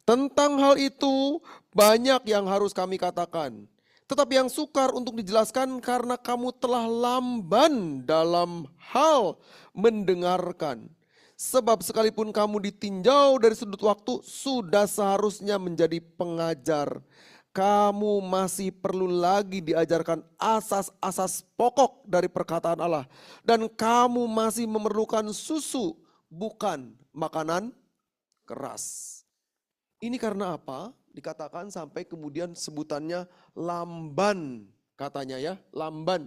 Tentang hal itu banyak yang harus kami katakan. Tetapi yang sukar untuk dijelaskan karena kamu telah lamban dalam hal mendengarkan. Sebab sekalipun kamu ditinjau dari sudut waktu, sudah seharusnya menjadi pengajar. Kamu masih perlu lagi diajarkan asas-asas pokok dari perkataan Allah. Dan kamu masih memerlukan susu, bukan makanan keras. Ini karena apa? Dikatakan sampai kemudian sebutannya lamban. Katanya ya, lamban.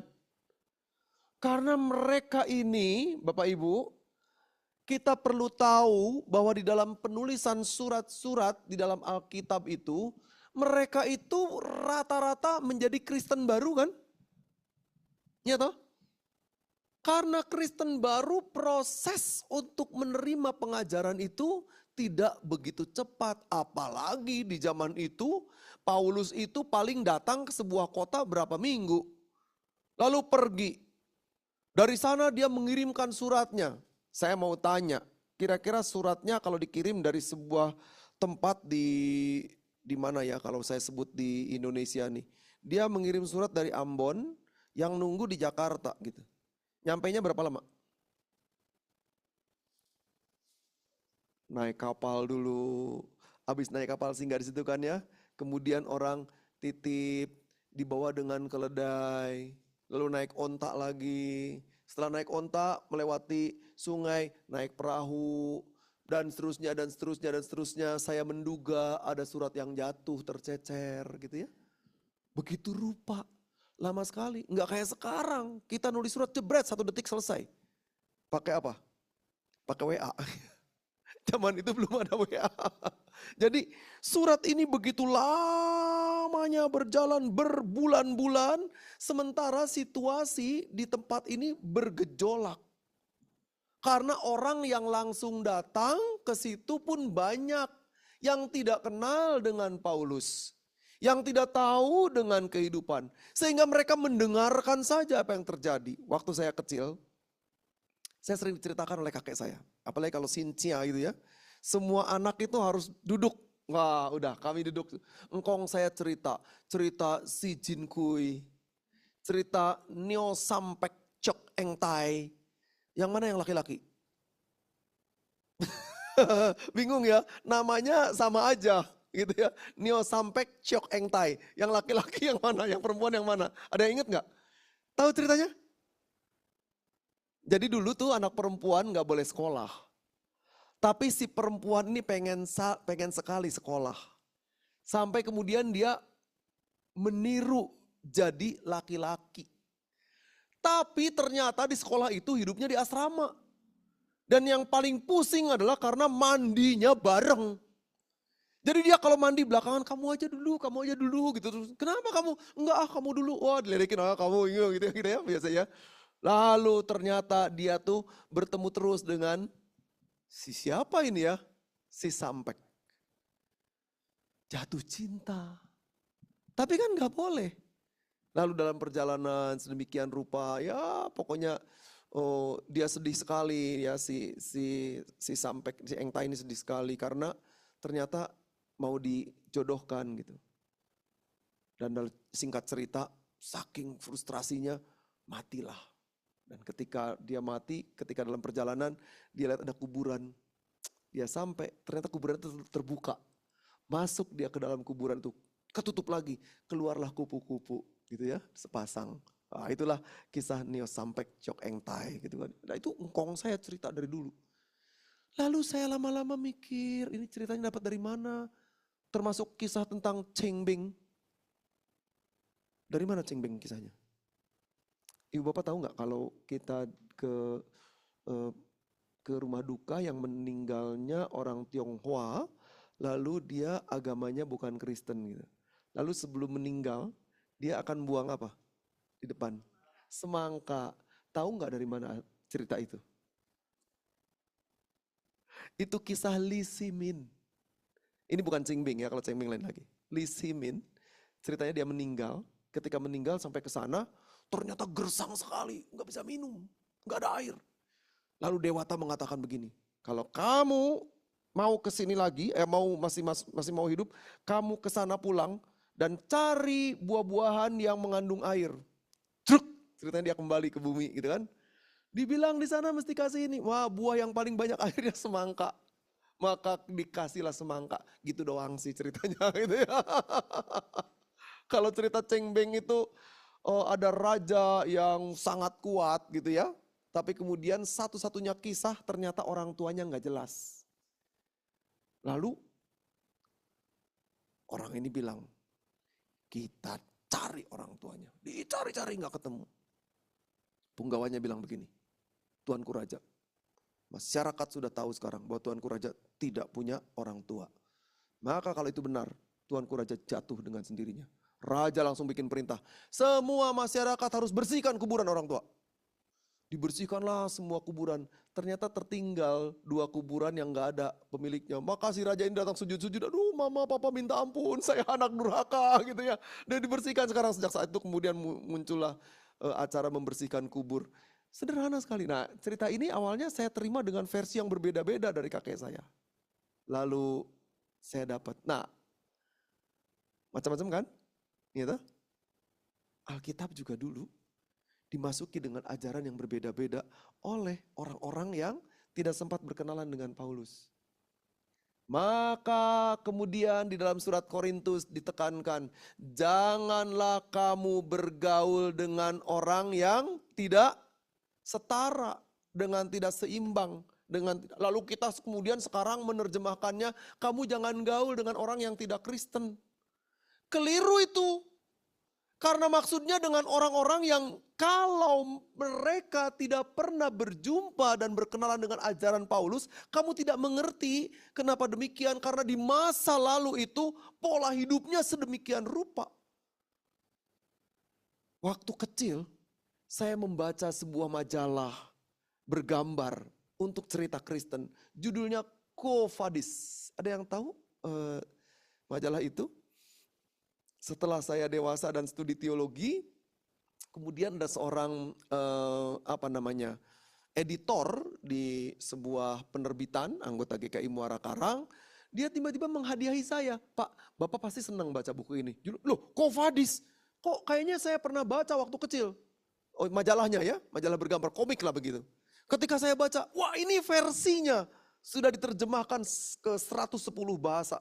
Karena mereka ini, Bapak Ibu, kita perlu tahu bahwa di dalam penulisan surat-surat di dalam Alkitab itu, mereka itu rata-rata menjadi Kristen baru kan? Ya toh? Karena Kristen baru proses untuk menerima pengajaran itu tidak begitu cepat. Apalagi di zaman itu, Paulus itu paling datang ke sebuah kota berapa minggu. Lalu pergi. Dari sana dia mengirimkan suratnya. Saya mau tanya, kira-kira suratnya kalau dikirim dari sebuah tempat di mana ya kalau saya sebut di Indonesia nih. Dia mengirim surat dari Ambon yang nunggu di Jakarta gitu. Nyampainya berapa lama? Naik kapal dulu. Habis naik kapal singgah di situ kan ya. Kemudian orang titip, dibawa dengan keledai. Lalu naik onta lagi. Setelah naik onta melewati sungai, naik perahu. Dan seterusnya, dan seterusnya, dan seterusnya. Saya menduga ada surat yang jatuh, tercecer gitu ya. Begitu rupa. Lama sekali. Enggak kayak sekarang. Kita nulis surat jebret 1 detik selesai. Pakai apa? Pakai WA. Zaman itu belum ada WA. Jadi surat ini begitu lamanya berjalan berbulan-bulan. Sementara situasi di tempat ini bergejolak. Karena orang yang langsung datang ke situ pun banyak. Yang tidak kenal dengan Paulus. Yang tidak tahu dengan kehidupan. Sehingga mereka mendengarkan saja apa yang terjadi. Waktu saya kecil, saya sering diceritakan oleh kakek saya. Apalagi kalau Sincia gitu ya. Semua anak itu harus duduk. Wah udah kami duduk. Engkong saya cerita. Cerita si Jin Kui. Cerita Nio Sampek Chok Eng Tai. Yang mana yang laki-laki? Bingung ya. Namanya sama aja. Gitu ya. Nio Sampek Chok Eng Tai. Yang laki-laki yang mana? Yang perempuan yang mana? Ada yang ingat gak? Tahu ceritanya? Jadi dulu tuh anak perempuan gak boleh sekolah. Tapi si perempuan ini pengen sekali sekolah. Sampai kemudian dia meniru jadi laki-laki. Tapi ternyata di sekolah itu hidupnya di asrama. Dan yang paling pusing adalah karena mandinya bareng. Jadi dia kalau mandi belakangan, kamu aja dulu gitu. Terus, kenapa kamu? Enggak kamu dulu. Wah diledekin, kamu gitu ya biasanya. Lalu ternyata dia tuh bertemu terus dengan si siapa ini ya? Si Sampek. Jatuh cinta. Tapi kan gak boleh. Lalu dalam perjalanan sedemikian rupa, ya pokoknya dia sedih sekali ya si Sampek, si Eng Tai ini sedih sekali karena ternyata mau dijodohkan gitu. Dan dalam singkat cerita, saking frustrasinya matilah. Dan ketika dia mati, ketika dalam perjalanan dia lihat ada kuburan. Dia sampai, ternyata kuburan itu terbuka. Masuk dia ke dalam kuburan itu, ketutup lagi, keluarlah kupu-kupu gitu ya, sepasang. Nah, itulah kisah Nio Sampek Chok Eng Tai gitu kan. Nah itu engkong saya cerita dari dulu. Lalu saya lama-lama mikir, ini ceritanya dapat dari mana? Termasuk kisah tentang Cheng Beng. Dari mana Cheng Beng kisahnya? Ibu bapak tahu nggak kalau kita ke rumah duka yang meninggalnya orang Tionghoa, lalu dia agamanya bukan Kristen gitu. Lalu sebelum meninggal, dia akan buang apa di depan? Semangka. Tahu nggak dari mana cerita itu? Itu kisah Li Simin. Ini bukan Cheng Beng ya, kalau Cheng Beng lain lagi. Li Simin, ceritanya dia meninggal. Ketika meninggal sampai ke sana, ternyata gersang sekali, nggak bisa minum, nggak ada air. Lalu Dewata mengatakan begini, kalau kamu mau ke sini lagi, masih mau hidup, kamu ke sana pulang dan cari buah-buahan yang mengandung air. Truk, ceritanya dia kembali ke bumi gitu kan. Dibilang di sana mesti kasih ini, wah buah yang paling banyak airnya semangka. Maka dikasihlah semangka, gitu doang sih ceritanya gitu ya. Kalau cerita Cheng Beng itu ada raja yang sangat kuat gitu ya. Tapi kemudian satu-satunya kisah ternyata orang tuanya nggak jelas. Lalu orang ini bilang, kita cari orang tuanya. Dicari-cari nggak ketemu. Punggawanya bilang begini, Tuanku Raja, masyarakat sudah tahu sekarang bahwa Tuanku Raja tidak punya orang tua. Maka kalau itu benar, Tuanku Raja jatuh dengan sendirinya. Raja langsung bikin perintah, semua masyarakat harus bersihkan kuburan orang tua. Dibersihkanlah semua kuburan. Ternyata tertinggal 2 kuburan yang gak ada pemiliknya. Maka si raja ini datang sujud-sujud. Aduh mama papa minta ampun, saya anak durhaka gitu ya. Dan dibersihkan sekarang. Sejak saat itu kemudian muncullah acara membersihkan kubur. Sederhana sekali. Nah cerita ini awalnya saya terima dengan versi yang berbeda-beda dari kakek saya. Lalu saya dapat. Nah macam-macam kan? Gitu. Alkitab juga dulu dimasuki dengan ajaran yang berbeda-beda oleh orang-orang yang tidak sempat berkenalan dengan Paulus. Maka kemudian di dalam surat Korintus ditekankan, janganlah kamu bergaul dengan orang yang tidak setara, dengan tidak seimbang. Lalu kita kemudian sekarang menerjemahkannya, kamu jangan gaul dengan orang yang tidak Kristen. Keliru itu. Karena maksudnya dengan orang-orang yang kalau mereka tidak pernah berjumpa dan berkenalan dengan ajaran Paulus, kamu tidak mengerti kenapa demikian. Karena di masa lalu itu pola hidupnya sedemikian rupa. Waktu kecil saya membaca sebuah majalah bergambar untuk cerita Kristen. Judulnya Quo Vadis. Ada yang tahu majalah itu? Setelah saya dewasa dan studi teologi, kemudian ada seorang editor di sebuah penerbitan anggota GKI Muara Karang. Dia tiba-tiba menghadiahi saya, Pak, Bapak pasti senang baca buku ini. Loh, Quo Vadis? Kok kayaknya saya pernah baca waktu kecil. Oh, majalahnya ya, majalah bergambar, komik lah begitu. Ketika saya baca, wah ini versinya sudah diterjemahkan ke 110 bahasa.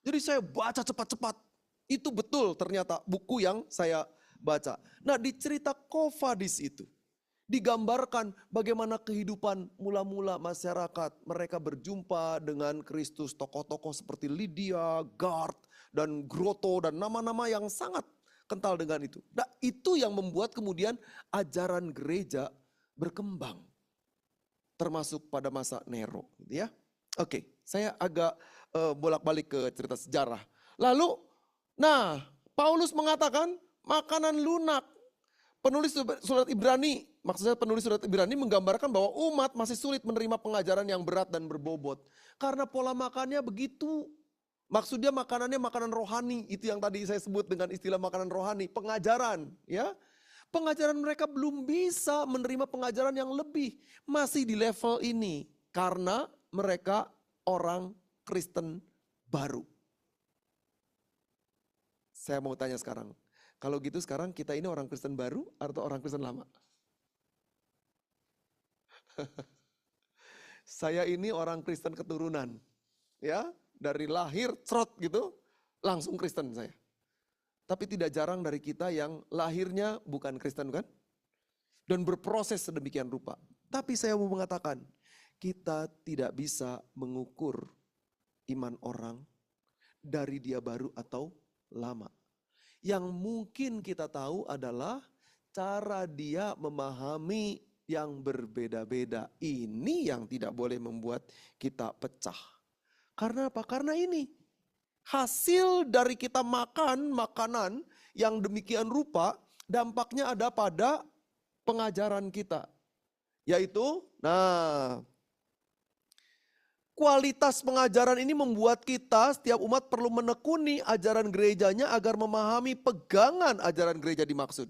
Jadi saya baca cepat-cepat. Itu betul ternyata buku yang saya baca. Nah di cerita Quo Vadis itu digambarkan bagaimana kehidupan mula-mula masyarakat. Mereka berjumpa dengan Kristus, tokoh-tokoh seperti Lydia, Gard, dan Grotto, dan nama-nama yang sangat kental dengan itu. Nah itu yang membuat kemudian ajaran gereja berkembang. Termasuk pada masa Nero. Gitu ya. Oke, saya agak bolak-balik ke cerita sejarah. Lalu Paulus mengatakan makanan lunak. Penulis surat Ibrani, maksudnya penulis surat Ibrani menggambarkan bahwa umat masih sulit menerima pengajaran yang berat dan berbobot. Karena pola makannya begitu. Maksudnya makanannya makanan rohani, itu yang tadi saya sebut dengan istilah makanan rohani, pengajaran. Ya, pengajaran mereka belum bisa menerima pengajaran yang lebih. Masih di level ini, karena mereka orang Kristen baru. Saya mau tanya sekarang, kalau gitu sekarang kita ini orang Kristen baru atau orang Kristen lama? Saya ini orang Kristen keturunan, ya dari lahir trot gitu, langsung Kristen saya. Tapi tidak jarang dari kita yang lahirnya bukan Kristen kan? Dan berproses sedemikian rupa. Tapi saya mau mengatakan, kita tidak bisa mengukur iman orang dari dia baru atau lama. Yang mungkin kita tahu adalah cara dia memahami yang berbeda-beda. Ini yang tidak boleh membuat kita pecah. Karena apa? Karena ini hasil dari kita makan makanan yang demikian rupa, dampaknya ada pada pengajaran kita. Yaitu, kualitas pengajaran ini membuat kita, setiap umat perlu menekuni ajaran gerejanya agar memahami pegangan ajaran gereja dimaksud.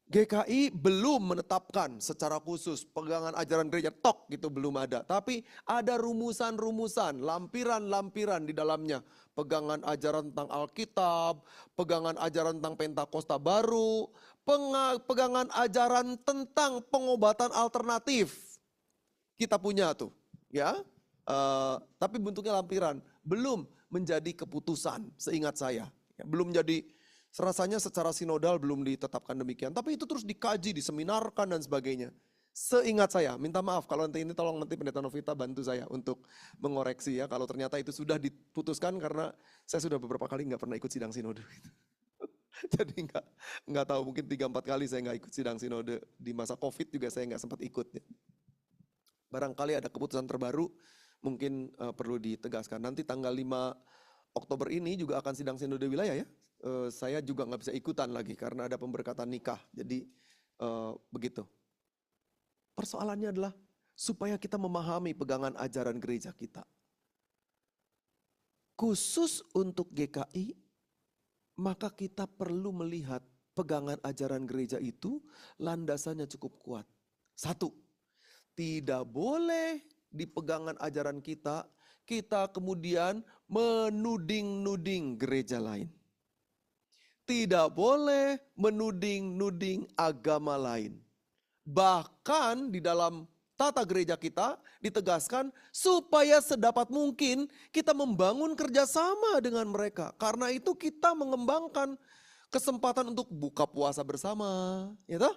GKI belum menetapkan secara khusus pegangan ajaran gereja, gitu belum ada. Tapi ada rumusan-rumusan, lampiran-lampiran di dalamnya. Pegangan ajaran tentang Alkitab, pegangan ajaran tentang Pentakosta baru, pegangan ajaran tentang pengobatan alternatif. Kita punya tuh. Ya, tapi bentuknya lampiran, belum menjadi keputusan seingat saya. Belum jadi, rasanya secara sinodal belum ditetapkan demikian. Tapi itu terus dikaji, diseminarkan dan sebagainya. Seingat saya, minta maaf kalau nanti Pendeta Novita bantu saya untuk mengoreksi ya. Kalau ternyata itu sudah diputuskan karena saya sudah beberapa kali nggak pernah ikut sidang sinode. Jadi nggak tahu, mungkin 3-4 kali saya nggak ikut sidang sinode. Di masa COVID juga saya nggak sempat ikut. Ya. Barangkali ada keputusan terbaru, mungkin perlu ditegaskan. Nanti tanggal 5 Oktober ini juga akan sidang sinode wilayah ya. Saya juga nggak bisa ikutan lagi karena ada pemberkatan nikah. Jadi begitu. persoalannya adalah supaya kita memahami pegangan ajaran gereja kita. Khusus untuk GKI, maka kita perlu melihat pegangan ajaran gereja itu landasannya cukup kuat. Satu, tidak boleh di pegangan ajaran kita kemudian menuding-nuding gereja lain. Tidak boleh menuding-nuding agama lain. Bahkan di dalam tata gereja kita ditegaskan supaya sedapat mungkin kita membangun kerjasama dengan mereka. Karena itu kita mengembangkan kesempatan untuk buka puasa bersama, ya toh?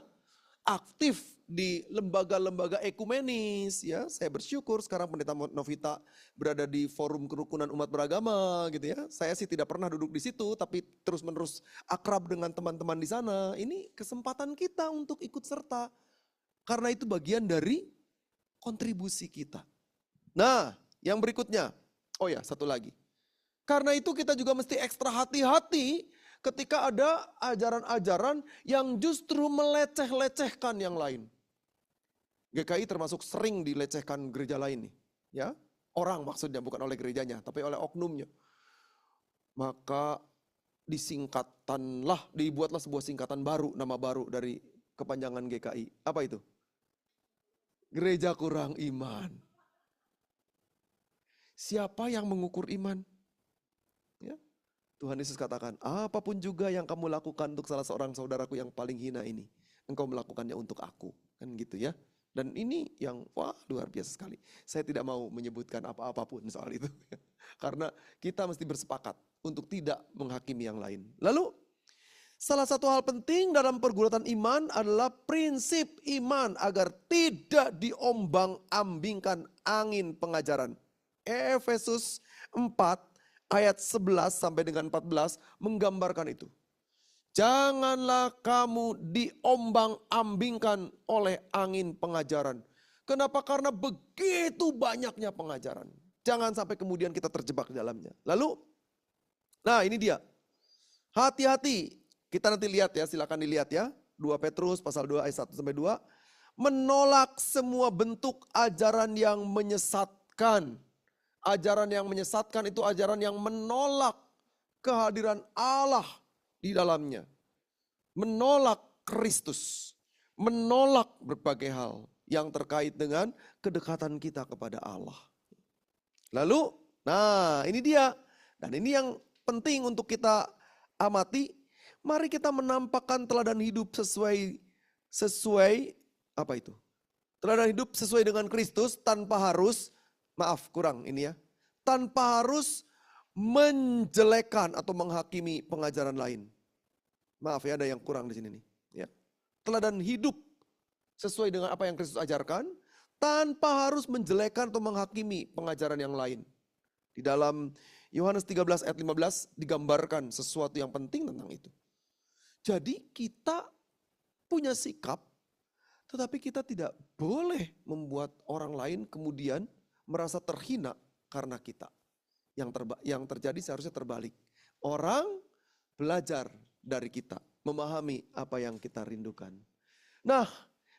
Aktif di lembaga-lembaga ekumenis, ya. Saya bersyukur sekarang Pendeta Novita berada di forum kerukunan umat beragama, gitu ya. Saya sih tidak pernah duduk di situ, tapi terus-menerus akrab dengan teman-teman di sana. Ini kesempatan kita untuk ikut serta, karena itu bagian dari kontribusi kita. Nah, yang berikutnya, oh ya, satu lagi. Karena itu kita juga mesti ekstra hati-hati ketika ada ajaran-ajaran yang justru meleceh-lecehkan yang lain. GKI termasuk sering dilecehkan gereja lain nih, ya. Orang maksudnya, bukan oleh gerejanya, tapi oleh oknumnya. Maka dibuatlah sebuah singkatan baru, nama baru dari kepanjangan GKI. Apa itu? Gereja kurang iman. Siapa yang mengukur iman? Ya. Tuhan Yesus katakan, apapun juga yang kamu lakukan untuk salah seorang saudaraku yang paling hina ini, engkau melakukannya untuk aku. Kan gitu ya. Dan ini yang luar biasa sekali. Saya tidak mau menyebutkan apa-apapun soal itu. Karena kita mesti bersepakat untuk tidak menghakimi yang lain. Lalu salah satu hal penting dalam pergulatan iman adalah prinsip iman agar tidak diombang-ambingkan angin pengajaran. Efesus 4 ayat 11 sampai dengan 14 menggambarkan itu. Janganlah kamu diombang-ambingkan oleh angin pengajaran. Kenapa? Karena begitu banyaknya pengajaran. Jangan sampai kemudian kita terjebak di dalamnya. Lalu, nah ini dia. Hati-hati. Kita nanti lihat ya, silakan dilihat ya. 2 Petrus pasal 2 ayat 1 sampai 2. Menolak semua bentuk ajaran yang menyesatkan. Ajaran yang menyesatkan itu ajaran yang menolak kehadiran Allah di dalamnya. Menolak Kristus. Menolak berbagai hal yang terkait dengan kedekatan kita kepada Allah. Lalu, nah ini dia. Dan ini yang penting untuk kita amati. Mari kita menampakkan teladan hidup sesuai apa itu? Teladan hidup sesuai dengan Kristus tanpa harus, tanpa harus menjelekan atau menghakimi pengajaran lain. Maaf ya, ada yang kurang di sini nih. Ya. Teladan hidup sesuai dengan apa yang Kristus ajarkan, tanpa harus menjelekan atau menghakimi pengajaran yang lain. Di dalam Yohanes 13 ayat 15 digambarkan sesuatu yang penting tentang itu. Jadi kita punya sikap, tetapi kita tidak boleh membuat orang lain kemudian merasa terhina karena kita. Yang terjadi seharusnya terbalik. Orang belajar dari kita, memahami apa yang kita rindukan. Nah,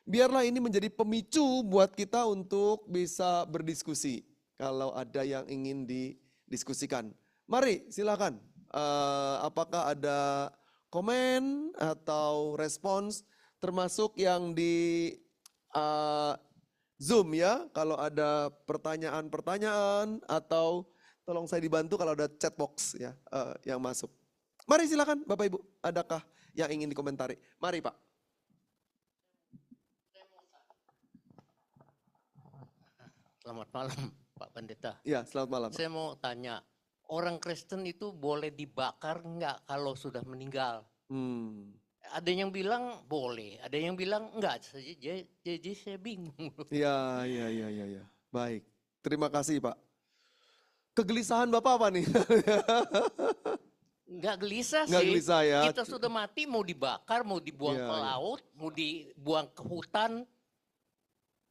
biarlah ini menjadi pemicu buat kita untuk bisa berdiskusi. Kalau ada yang ingin didiskusikan. Mari silakan. Apakah ada komen atau respons termasuk yang di Zoom ya. Kalau ada pertanyaan-pertanyaan atau tolong saya dibantu kalau ada chat box ya yang masuk. Mari silakan Bapak Ibu, adakah yang ingin dikomentari? Mari Pak. Selamat malam Pak Pendeta. Ya, selamat malam. Saya mau tanya, orang Kristen itu boleh dibakar enggak kalau sudah meninggal? Ada yang bilang boleh, ada yang bilang enggak. Jadi saya bingung. Ya. Baik, terima kasih Pak. Kegelisahan Bapak apa nih? Enggak gelisah Nggak sih. gelisah ya. Kita sudah mati, mau dibakar, mau dibuang Iya, ke iya. laut, mau dibuang ke hutan.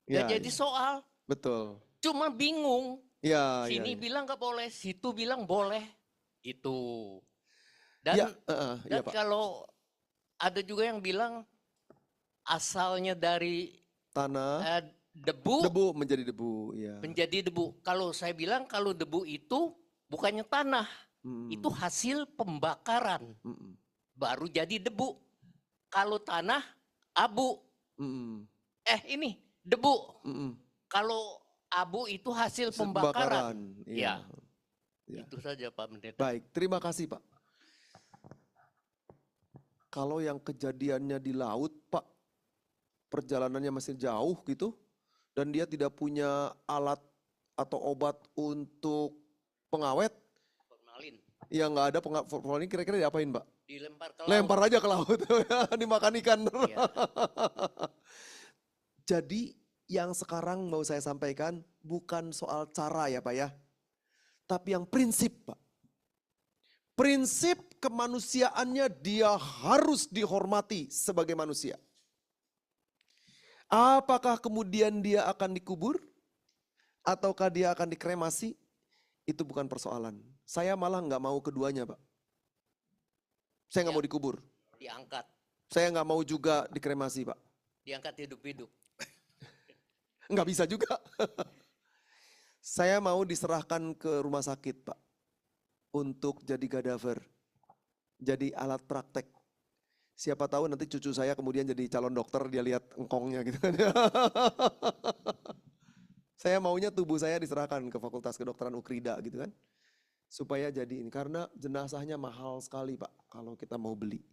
Ya, Nggak jadi ya. soal. Betul. Cuma bingung. Ya, Sini ya. bilang nggak boleh, situ bilang boleh. Itu. Dan, Ya, dan Pak. kalau ada juga yang bilang asalnya dari Tanah, debu debu menjadi debu, ya. menjadi debu. Kalau saya bilang kalau debu itu bukannya tanah, itu hasil pembakaran. Baru jadi debu. Kalau tanah, abu. Ini debu. Kalau abu itu hasil pembakaran. Iya. Ya. Itu saja Pak Pendeta. Baik, terima kasih Pak. Kalau yang kejadiannya di laut Pak, perjalanannya masih jauh gitu, dan dia tidak punya alat atau obat untuk pengawet, Formalin. ya nggak ada formalin, kira-kira diapain Pak? Dilempar ke laut. Lempar aja ke laut, dimakan ikan. Iya. Jadi yang sekarang mau saya sampaikan bukan soal cara ya Pak ya, tapi yang prinsip Pak. Prinsip kemanusiaannya dia harus dihormati sebagai manusia. Apakah kemudian dia akan dikubur? Ataukah dia akan dikremasi? Itu bukan persoalan. Saya malah nggak mau keduanya Pak. Saya nggak mau dikubur. Diangkat. Saya nggak mau juga dikremasi Pak. Diangkat hidup-hidup. Nggak bisa juga. Saya mau diserahkan ke rumah sakit Pak. Untuk jadi kadaver. Jadi alat praktek. Siapa tahu nanti cucu saya kemudian jadi calon dokter, dia lihat engkongnya gitu kan. Saya maunya tubuh saya diserahkan ke Fakultas Kedokteran Ukrida gitu kan. Supaya jadi ini. Karena jenazahnya mahal sekali Pak. Kalau kita mau beli.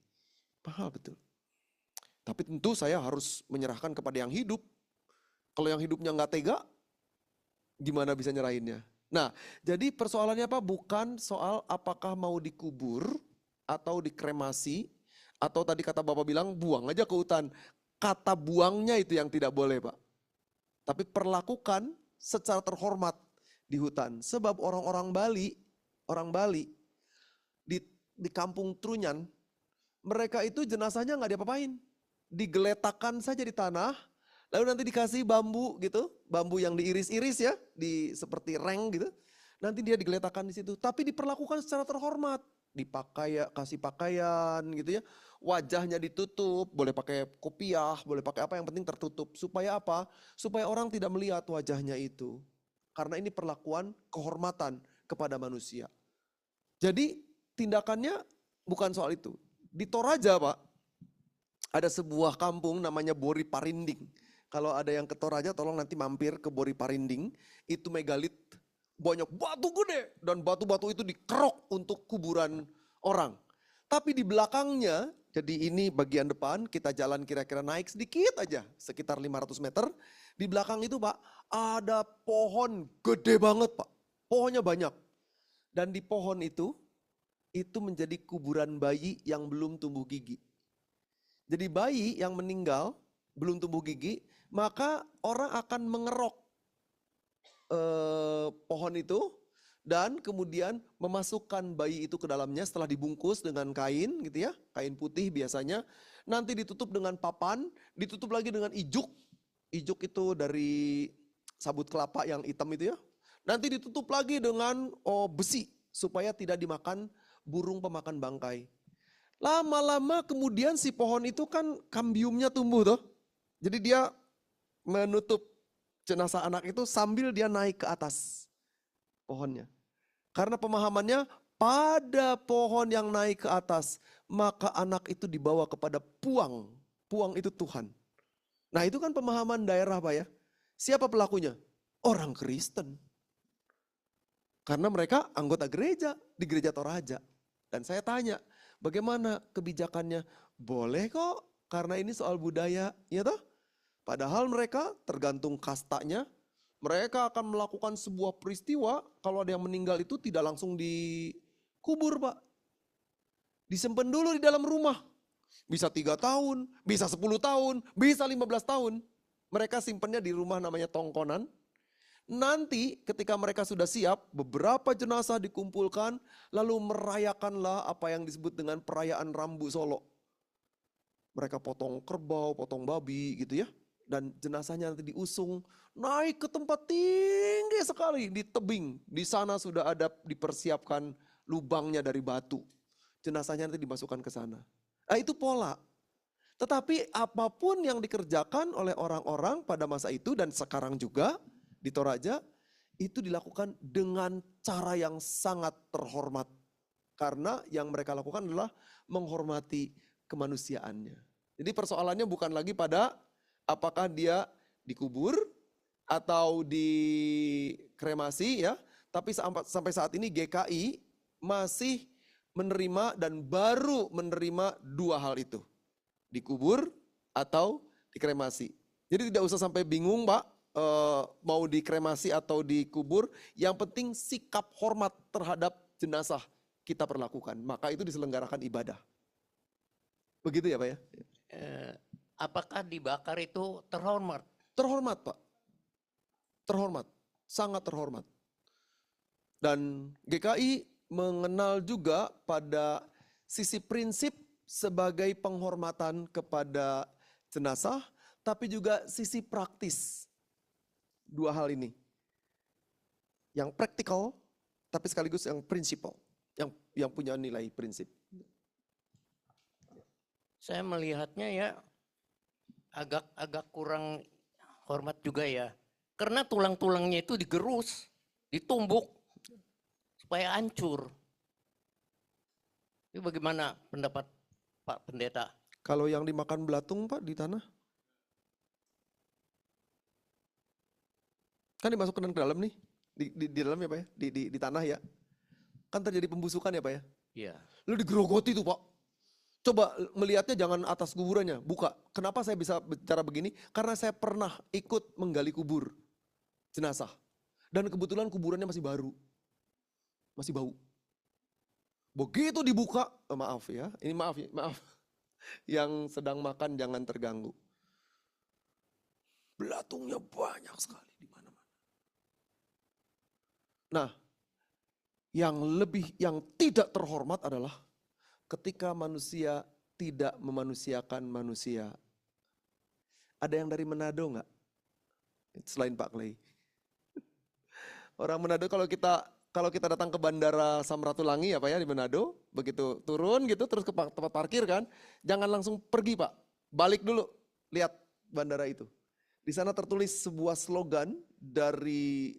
Mahal betul. Tapi tentu saya harus menyerahkan kepada yang hidup. Kalau yang hidupnya nggak tega, gimana bisa nyerahinnya? Nah, jadi persoalannya apa? Bukan soal apakah mau dikubur atau dikremasi, atau tadi kata Bapak bilang buang aja ke hutan. Kata buangnya itu yang tidak boleh Pak. Tapi perlakukan secara terhormat di hutan. Sebab orang Bali di kampung Trunyan, mereka itu jenazahnya nggak diapa-apain. Digeletakkan saja di tanah, lalu nanti dikasih bambu gitu, bambu yang diiris-iris ya, seperti reng gitu. Nanti dia digeletakkan di situ, tapi diperlakukan secara terhormat. Kasih pakaian gitu ya. Wajahnya ditutup, boleh pakai kopiah, boleh pakai apa, yang penting tertutup. Supaya apa? Supaya orang tidak melihat wajahnya itu. Karena ini perlakuan kehormatan kepada manusia. Jadi tindakannya bukan soal itu. Di Toraja Pak, ada sebuah kampung namanya Bori Parinding. Kalau ada yang ke Toraja tolong nanti mampir ke Bori Parinding. Itu megalit, banyak batu gede. Dan batu-batu itu dikerok untuk kuburan orang. Tapi di belakangnya, jadi ini bagian depan, kita jalan kira-kira naik sedikit aja. Sekitar 500 meter. Di belakang itu Pak, ada pohon gede banget Pak. Pohonnya banyak. Dan di pohon itu menjadi kuburan bayi yang belum tumbuh gigi. Jadi bayi yang meninggal, belum tumbuh gigi, maka orang akan mengerok pohon itu dan kemudian memasukkan bayi itu ke dalamnya setelah dibungkus dengan kain gitu ya, kain putih biasanya. Nanti ditutup dengan papan, ditutup lagi dengan ijuk. Ijuk itu dari sabut kelapa yang hitam itu ya. Nanti ditutup lagi dengan besi supaya tidak dimakan burung pemakan bangkai. Lama-lama kemudian si pohon itu kan kambiumnya tumbuh tuh. Jadi dia menutup jenazah anak itu sambil dia naik ke atas pohonnya. Karena pemahamannya pada pohon yang naik ke atas, maka anak itu dibawa kepada puang. Puang itu Tuhan. Nah itu kan pemahaman daerah Pak ya. Siapa pelakunya? Orang Kristen. Karena mereka anggota gereja di gereja Toraja. Dan saya tanya, bagaimana kebijakannya? Boleh kok, karena ini soal budaya, ya toh? Padahal mereka tergantung kastanya, mereka akan melakukan sebuah peristiwa, kalau ada yang meninggal itu tidak langsung dikubur Pak. Disimpan dulu di dalam rumah. Bisa 3 tahun, bisa 10 tahun, bisa 15 tahun. Mereka simpannya di rumah namanya tongkonan. Nanti ketika mereka sudah siap, beberapa jenazah dikumpulkan, lalu merayakanlah apa yang disebut dengan perayaan Rambu Solo. Mereka potong kerbau, potong babi gitu ya. Dan jenazahnya nanti diusung, naik ke tempat tinggi sekali di tebing. Di sana sudah ada dipersiapkan lubangnya dari batu. Jenazahnya nanti dimasukkan ke sana. Nah itu pola. Tetapi apapun yang dikerjakan oleh orang-orang pada masa itu dan sekarang juga di Toraja, itu dilakukan dengan cara yang sangat terhormat. Karena yang mereka lakukan adalah menghormati kemanusiaannya. Jadi persoalannya bukan lagi pada apakah dia dikubur atau dikremasi ya. Tapi sampai saat ini GKI masih menerima dan baru menerima dua hal itu. Dikubur atau dikremasi. Jadi tidak usah sampai bingung Pak, mau dikremasi atau dikubur. Yang penting sikap hormat terhadap jenazah kita perlakukan. Maka itu diselenggarakan ibadah. Begitu ya Pak ya? Apakah dibakar itu terhormat? Terhormat Pak. Terhormat. Sangat terhormat. Dan GKI mengenal juga pada sisi prinsip sebagai penghormatan kepada jenazah, tapi juga sisi praktis. Dua hal ini. Yang praktikal, tapi sekaligus yang prinsipal. Yang punya nilai prinsip. Saya melihatnya ya agak kurang hormat juga ya. Karena tulang-tulangnya itu digerus, ditumbuk supaya hancur. Itu bagaimana pendapat Pak Pendeta? Kalau yang dimakan belatung Pak di tanah? Kan dimasukkan ke dalam nih, di dalam ya Pak ya, di tanah ya. Kan terjadi pembusukan ya Pak ya. Iya. Lu digerogoti tuh Pak. Coba melihatnya jangan atas kuburannya, buka. Kenapa saya bisa bicara begini? Karena saya pernah ikut menggali kubur jenazah. Dan kebetulan kuburannya masih baru. Masih bau. Begitu dibuka, maaf ya, ini maaf. Yang sedang makan jangan terganggu. Belatungnya banyak sekali di mana-mana. Nah, yang tidak terhormat adalah ketika manusia tidak memanusiakan manusia. Ada yang dari Manado enggak? Selain Pak Clay. Orang Manado kalau kita datang ke Bandara Samratulangi ya Pak ya di Manado, begitu turun gitu terus ke tempat parkir kan, jangan langsung pergi Pak. Balik dulu, lihat bandara itu. Di sana tertulis sebuah slogan dari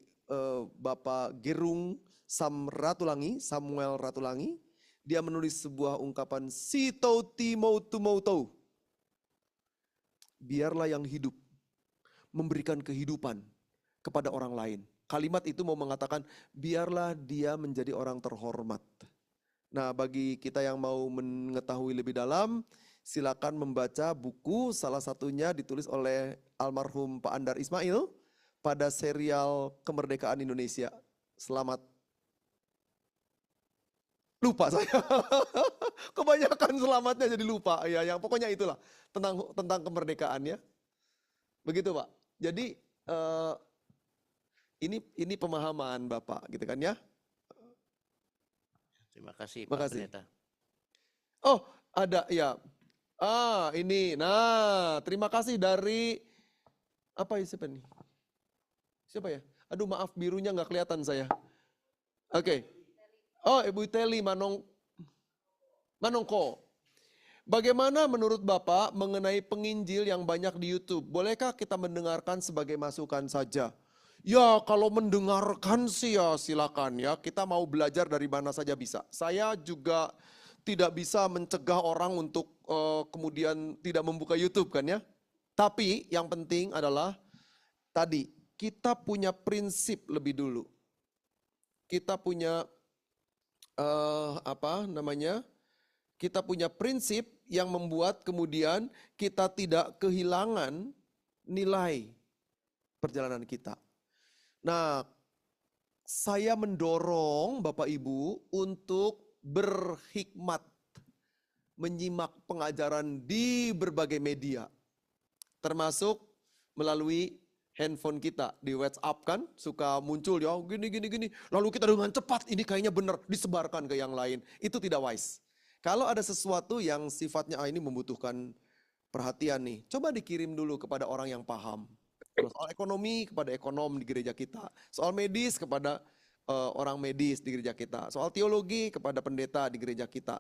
Bapak Gerung Samuel Ratulangi. Dia menulis sebuah ungkapan sito timoutumoutou. Biarlah yang hidup memberikan kehidupan kepada orang lain. Kalimat itu mau mengatakan biarlah dia menjadi orang terhormat. Nah, bagi kita yang mau mengetahui lebih dalam, silakan membaca buku salah satunya ditulis oleh almarhum Pak Andar Ismail pada serial Kemerdekaan Indonesia. Selamat. Lupa saya. Kebanyakan selamatnya jadi lupa. Ya, yang pokoknya itulah tentang kemerdekaan ya. Begitu Pak. Jadi ini pemahaman Bapak gitu kan ya. Terima kasih Terima Pak kasih. Pendeta. Oh, ada ya. Ini. Nah, terima kasih dari apa ya siapa nih? Siapa ya? Aduh, maaf birunya nggak kelihatan saya. Oke. Oh, Ibu Teli Manongko. Bagaimana menurut Bapak mengenai penginjil yang banyak di YouTube? Bolehkah kita mendengarkan sebagai masukan saja? Ya, kalau mendengarkan sih ya silakan ya. Kita mau belajar dari mana saja bisa. Saya juga tidak bisa mencegah orang untuk kemudian tidak membuka YouTube kan ya. Tapi yang penting adalah tadi kita punya prinsip lebih dulu. Kita punya Kita punya prinsip yang membuat kemudian kita tidak kehilangan nilai perjalanan kita. Nah, saya mendorong Bapak Ibu untuk berhikmat menyimak pengajaran di berbagai media. Termasuk melalui handphone kita di WhatsApp kan suka muncul ya gini. Lalu kita dengan cepat ini kayaknya benar disebarkan ke yang lain. Itu tidak wise. Kalau ada sesuatu yang sifatnya ini membutuhkan perhatian nih, coba dikirim dulu kepada orang yang paham. Soal ekonomi kepada ekonom di gereja kita. Soal medis kepada orang medis di gereja kita. Soal teologi kepada pendeta di gereja kita.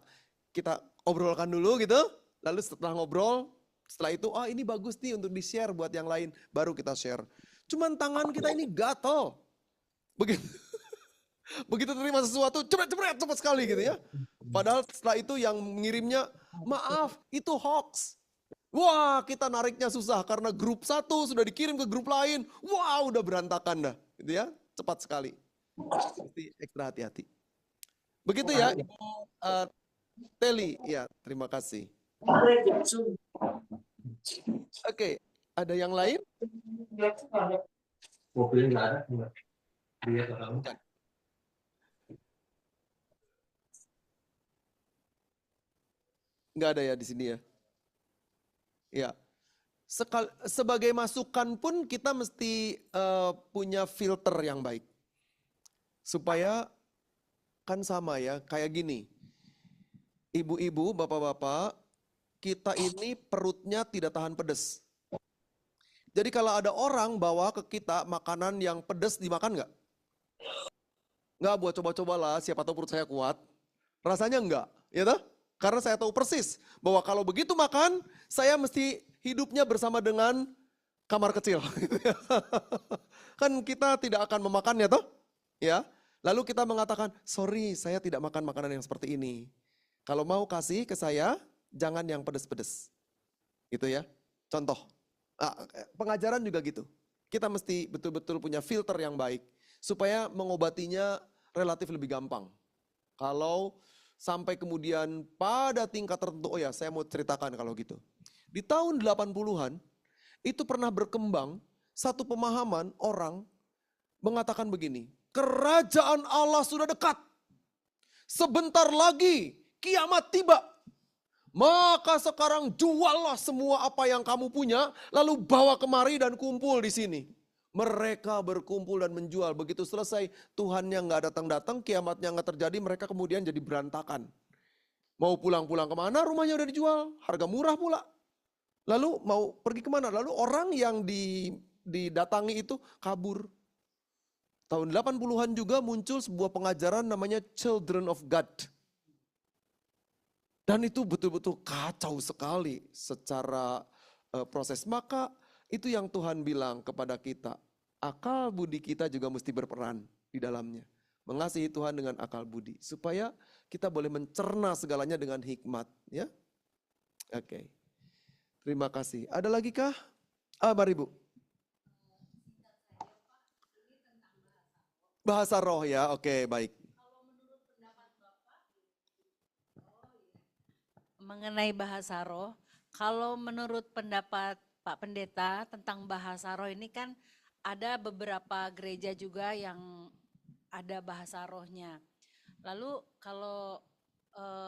Kita obrolkan dulu gitu. Lalu setelah ngobrol, Setelah itu, ini bagus nih untuk di-share buat yang lain. Baru kita share. Cuman tangan kita ini gatel. Begitu, begitu terima sesuatu, cepat sekali gitu ya. Padahal setelah itu yang mengirimnya, maaf, itu hoax. Wah, kita nariknya susah karena grup satu sudah dikirim ke grup lain. Wah, udah berantakan dah. Gitu ya, cepat sekali. Mesti ekstra hati-hati. Begitu ya, Ibu Teli. Ya, terima kasih. Oke, ada yang lain? Mobilnya nggak ada, enggak. Dia ke kamu. Nggak ada ya di sini ya? Ya. Sebagai masukan pun kita mesti punya filter yang baik. Supaya kan sama ya, kayak gini. Ibu-ibu, bapak-bapak, kita ini perutnya tidak tahan pedas. Jadi kalau ada orang bawa ke kita makanan yang pedas, dimakan nggak? Nggak, buat coba-cobalah, siapa tahu perut saya kuat. Rasanya enggak, ya toh? Karena saya tahu persis bahwa kalau begitu makan, saya mesti hidupnya bersama dengan kamar kecil. Kan kita tidak akan memakannya toh? Ya. Lalu kita mengatakan, sorry saya tidak makan makanan yang seperti ini. Kalau mau kasih ke saya, jangan yang pedas-pedas. Gitu ya. Contoh. Pengajaran juga gitu. Kita mesti betul-betul punya filter yang baik. Supaya mengobatinya relatif lebih gampang. Kalau sampai kemudian pada tingkat tertentu, oh ya saya mau ceritakan kalau gitu. Di tahun 80-an, itu pernah berkembang satu pemahaman orang mengatakan begini, kerajaan Allah sudah dekat. Sebentar lagi kiamat tiba. Maka sekarang juallah semua apa yang kamu punya, lalu bawa kemari dan kumpul di sini. Mereka berkumpul dan menjual. Begitu selesai, Tuhannya nggak datang-datang, kiamatnya nggak terjadi, mereka kemudian jadi berantakan. Mau pulang-pulang kemana, rumahnya udah dijual, harga murah pula. Lalu mau pergi kemana? Lalu orang yang didatangi itu kabur. Tahun 80-an juga muncul sebuah pengajaran namanya Children of God. Dan itu betul-betul kacau sekali secara proses. Maka itu yang Tuhan bilang kepada kita. Akal budi kita juga mesti berperan di dalamnya. Mengasihi Tuhan dengan akal budi. Supaya kita boleh mencerna segalanya dengan hikmat. Ya, oke. Terima kasih. Ada lagi kah? Mari Bu. Bahasa roh ya, oke baik. Mengenai bahasa roh, kalau menurut pendapat Pak Pendeta tentang bahasa roh ini kan ada beberapa gereja juga yang ada bahasa rohnya. Lalu kalau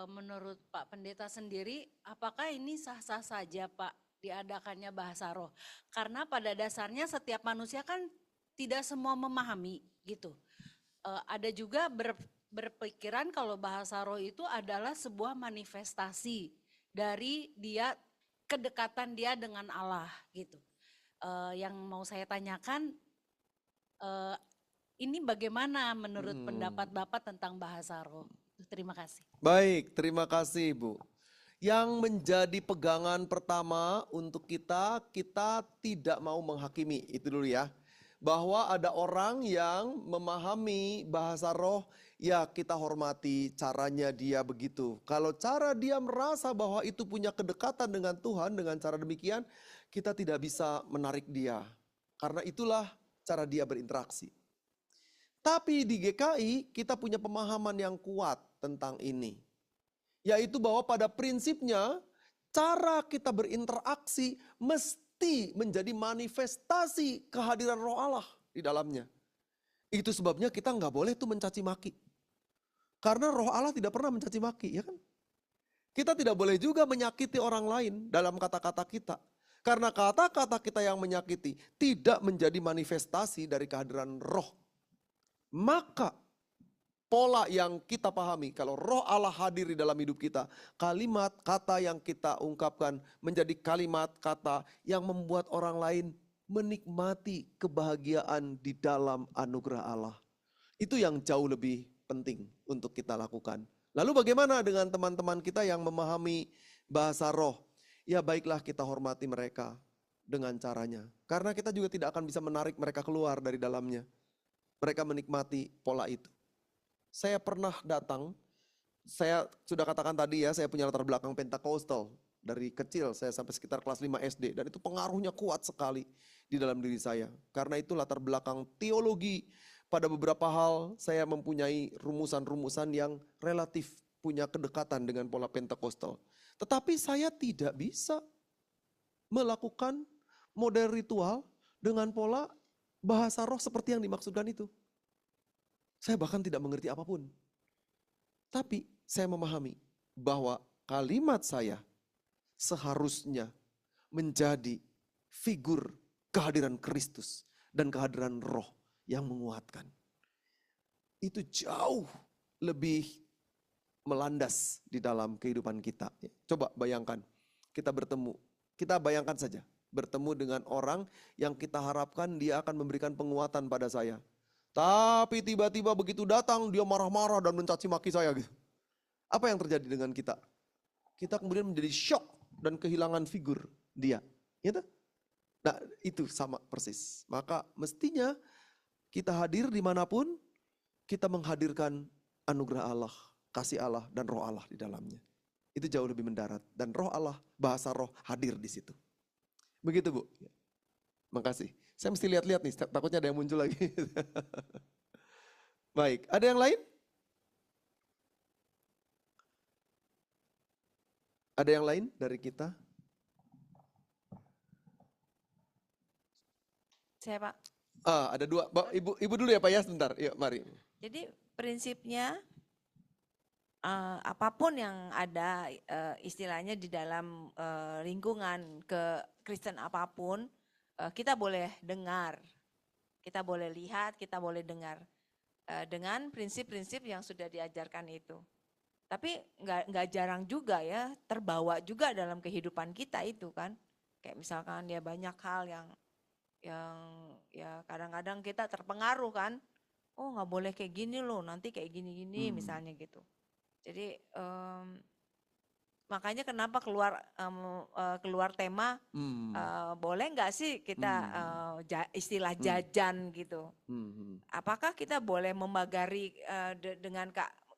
menurut Pak Pendeta sendiri, apakah ini sah-sah saja Pak diadakannya bahasa roh? Karena pada dasarnya setiap manusia kan tidak semua memahami gitu. Ada juga berpikiran kalau bahasa roh itu adalah sebuah manifestasi dari dia, kedekatan dia dengan Allah gitu. Yang mau saya tanyakan, ini bagaimana menurut pendapat Bapak tentang bahasa roh? Terima kasih. Baik, terima kasih Bu. Yang menjadi pegangan pertama untuk kita tidak mau menghakimi, itu dulu ya. Bahwa ada orang yang memahami bahasa roh, ya kita hormati caranya dia begitu. Kalau cara dia merasa bahwa itu punya kedekatan dengan Tuhan, dengan cara demikian, kita tidak bisa menarik dia. Karena itulah cara dia berinteraksi. Tapi di GKI kita punya pemahaman yang kuat tentang ini. Yaitu bahwa pada prinsipnya cara kita berinteraksi mesti menjadi manifestasi kehadiran roh Allah di dalamnya. Itu sebabnya kita nggak boleh tuh mencaci maki. Karena roh Allah tidak pernah mencaci maki, ya kan? Kita tidak boleh juga menyakiti orang lain dalam kata-kata kita. Karena kata-kata kita yang menyakiti tidak menjadi manifestasi dari kehadiran roh. Maka pola yang kita pahami, kalau roh Allah hadir di dalam hidup kita, kalimat kata yang kita ungkapkan menjadi kalimat kata yang membuat orang lain menikmati kebahagiaan di dalam anugerah Allah. Itu yang jauh lebih penting untuk kita lakukan. Lalu bagaimana dengan teman-teman kita yang memahami bahasa roh? ya baiklah kita hormati mereka dengan caranya. Karena kita juga tidak akan bisa menarik mereka keluar dari dalamnya. Mereka menikmati pola itu. Saya pernah datang, saya sudah katakan tadi ya, saya punya latar belakang Pentakostal. Dari kecil saya sampai sekitar kelas 5 SD. Dan itu pengaruhnya kuat sekali di dalam diri saya. Karena itu latar belakang teologi, pada beberapa hal saya mempunyai rumusan-rumusan yang relatif punya kedekatan dengan pola Pentakostal. Tetapi saya tidak bisa melakukan model ritual dengan pola bahasa roh seperti yang dimaksudkan itu. Saya bahkan tidak mengerti apapun. Tapi saya memahami bahwa kalimat saya seharusnya menjadi figur kehadiran Kristus dan kehadiran roh yang menguatkan. Itu jauh lebih melandas di dalam kehidupan kita. Coba bayangkan, kita bertemu. Kita bayangkan saja, bertemu dengan orang yang kita harapkan dia akan memberikan penguatan pada saya. Tapi tiba-tiba begitu datang, dia marah-marah dan mencaci maki saya. Gitu. Apa yang terjadi dengan kita? Kita kemudian menjadi shock dan kehilangan figur dia. Gitu? Nah itu sama persis. Maka mestinya kita hadir dimanapun, kita menghadirkan anugerah Allah, kasih Allah dan roh Allah di dalamnya. Itu jauh lebih mendarat. Dan roh Allah, bahasa roh hadir di situ. Begitu Bu. Makasih. Saya mesti lihat-lihat nih, takutnya ada yang muncul lagi. Baik, ada yang lain? Ada yang lain dari kita? Saya Pak. Ada dua. Ibu dulu ya Pak ya, sebentar. Yuk mari. Jadi prinsipnya apapun yang ada istilahnya di dalam lingkungan ke Kristen apapun, kita boleh dengar, kita boleh lihat, kita boleh dengar dengan prinsip-prinsip yang sudah diajarkan itu. Tapi nggak jarang juga ya terbawa juga dalam kehidupan kita itu kan. Kayak misalkan ya banyak hal yang ya kadang-kadang kita terpengaruh kan. Oh nggak boleh kayak gini loh, nanti kayak gini-gini misalnya gitu. Jadi makanya kenapa keluar tema boleh nggak sih kita istilah jajan gitu. Apakah kita boleh membagari dengan